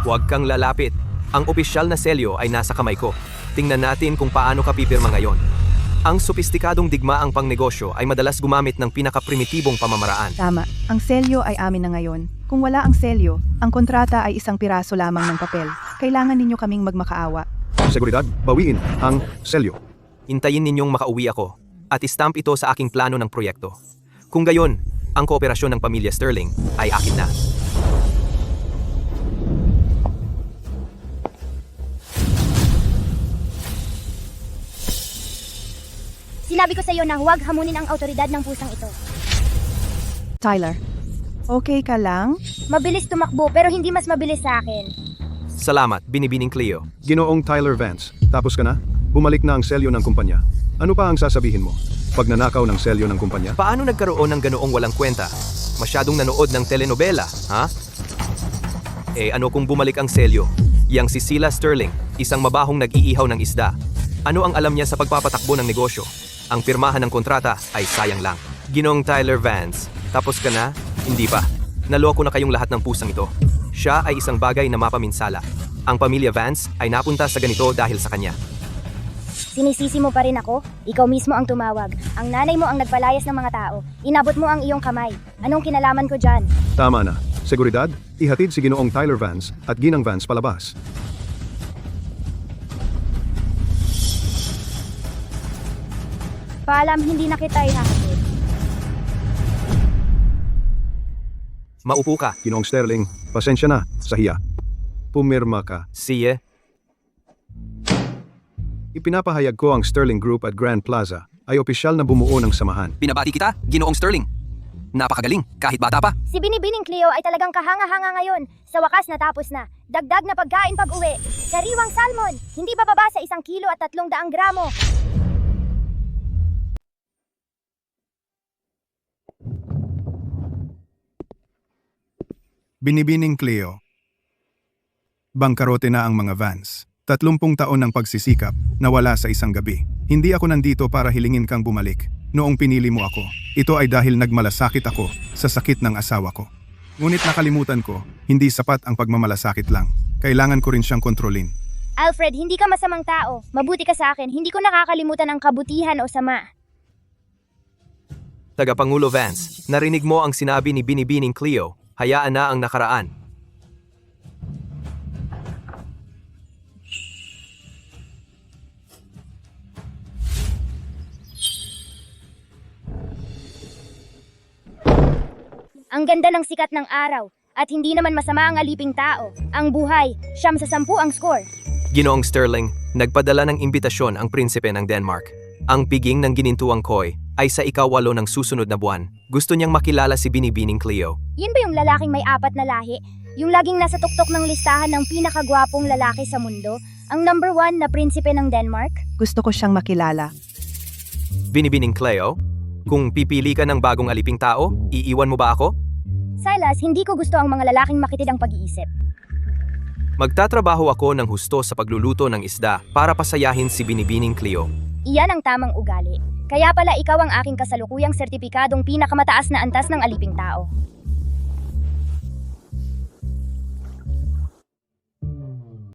Huwag kang lalapit. Ang opisyal na selyo ay nasa kamay ko. Tingnan natin kung paano ka pipirma ngayon. Ang sopistikadong digmaang pangnegosyo ay madalas gumamit ng pinakaprimitibong pamamaraan. Tama, ang selyo ay amin na ngayon. Kung wala ang selyo, ang kontrata ay isang piraso lamang ng papel. Kailangan ninyo kaming magmakaawa. Seguridad, bawiin ang selyo. Hintayin ninyong makauwi ako at istamp ito sa aking plano ng proyekto. Kung gayon, ang kooperasyon ng pamilya Sterling ay akin na. Sinabi ko sa iyo na huwag hamunin ang autoridad ng pusang ito. Tyler, okay ka lang? Mabilis tumakbo pero hindi mas mabilis sa akin. Salamat, binibining Cleo. Ginoong Tyler Vance, tapos ka na? Bumalik na ang selyo ng kumpanya. Ano pa ang sasabihin mo? Pag nanakaw ng selyo ng kumpanya? Paano nagkaroon ng ganoong walang kwenta? Masyadong nanood ng telenovela, ha? Ano kung bumalik ang selyo? Yang si Silas Sterling, isang mabahong nag-iihaw ng isda. Ano ang alam niya sa pagpapatakbo ng negosyo? Ang pirmahan ng kontrata ay sayang lang. Ginoong Tyler Vance, tapos ka na? Hindi pa. Naloko na kayong lahat ng pusang ito. Siya ay isang bagay na mapaminsala. Ang pamilya Vance ay napunta sa ganito dahil sa kanya. Sinisisi mo pa rin ako? Ikaw mismo ang tumawag. Ang nanay mo ang nagpalayas ng mga tao. Inabot mo ang iyong kamay. Anong kinalaman ko dyan? Tama na. Seguridad, ihatid si Ginoong Tyler Vance at Ginang Vance palabas. Paalam, hindi na kita ihahatid. Maupo ka. Ginoong Sterling, pasensya na, sa hiya. Pumirma ka. Siye. Ipinapahayag ko ang Sterling Group at Grand Plaza ay opisyal na bumuo ng samahan. Pinabati kita, Ginoong Sterling. Napakagaling, kahit bata pa. Si Binibining Cleo ay talagang kahanga-hanga ngayon. Sa wakas natapos na. Dagdag na pagkain pag-uwi. Sariwang salmon, hindi bababa sa 1 kilo at 300 gramo. Binibining Cleo. Bangkarote na ang mga Vance. 30 taon ng pagsisikap, nawala sa isang gabi. Hindi ako nandito para hilingin kang bumalik. Noong pinili mo ako, ito ay dahil nagmalasakit ako sa sakit ng asawa ko. Ngunit nakalimutan ko, hindi sapat ang pagmamalasakit lang. Kailangan ko rin siyang kontrolin. Alfred, hindi ka masamang tao. Mabuti ka sa akin. Hindi ko nakakalimutan ang kabutihan o sama. Tagapangulo Vance, narinig mo ang sinabi ni Binibining Cleo. Hayaan na ang nakaraan. Ang ganda ng sikat ng araw. At hindi naman masama ang aliping tao. Ang buhay, 9 sa 10 ang score. Ginoong Sterling, nagpadala ng imbitasyon ang prinsipe ng Denmark. Ang piging ng ginintuang Koy ay sa ika-8 ng susunod na buwan. Gusto niyang makilala si Binibining Cleo. Yan ba yung lalaking may 4 na lahi? Yung laging nasa tuktok ng listahan ng pinakagwapong lalaki sa mundo? Ang number 1 na prinsipe ng Denmark? Gusto ko siyang makilala. Binibining Cleo, kung pipili ka ng bagong aliping tao, iiwan mo ba ako? Silas, hindi ko gusto ang mga lalaking makitid ang pag-iisip. Magtatrabaho ako ng husto sa pagluluto ng isda para pasayahin si Binibining Cleo. Iyan ang tamang ugali. Kaya pala ikaw ang aking kasalukuyang sertipikadong pinakamataas na antas ng aliping tao.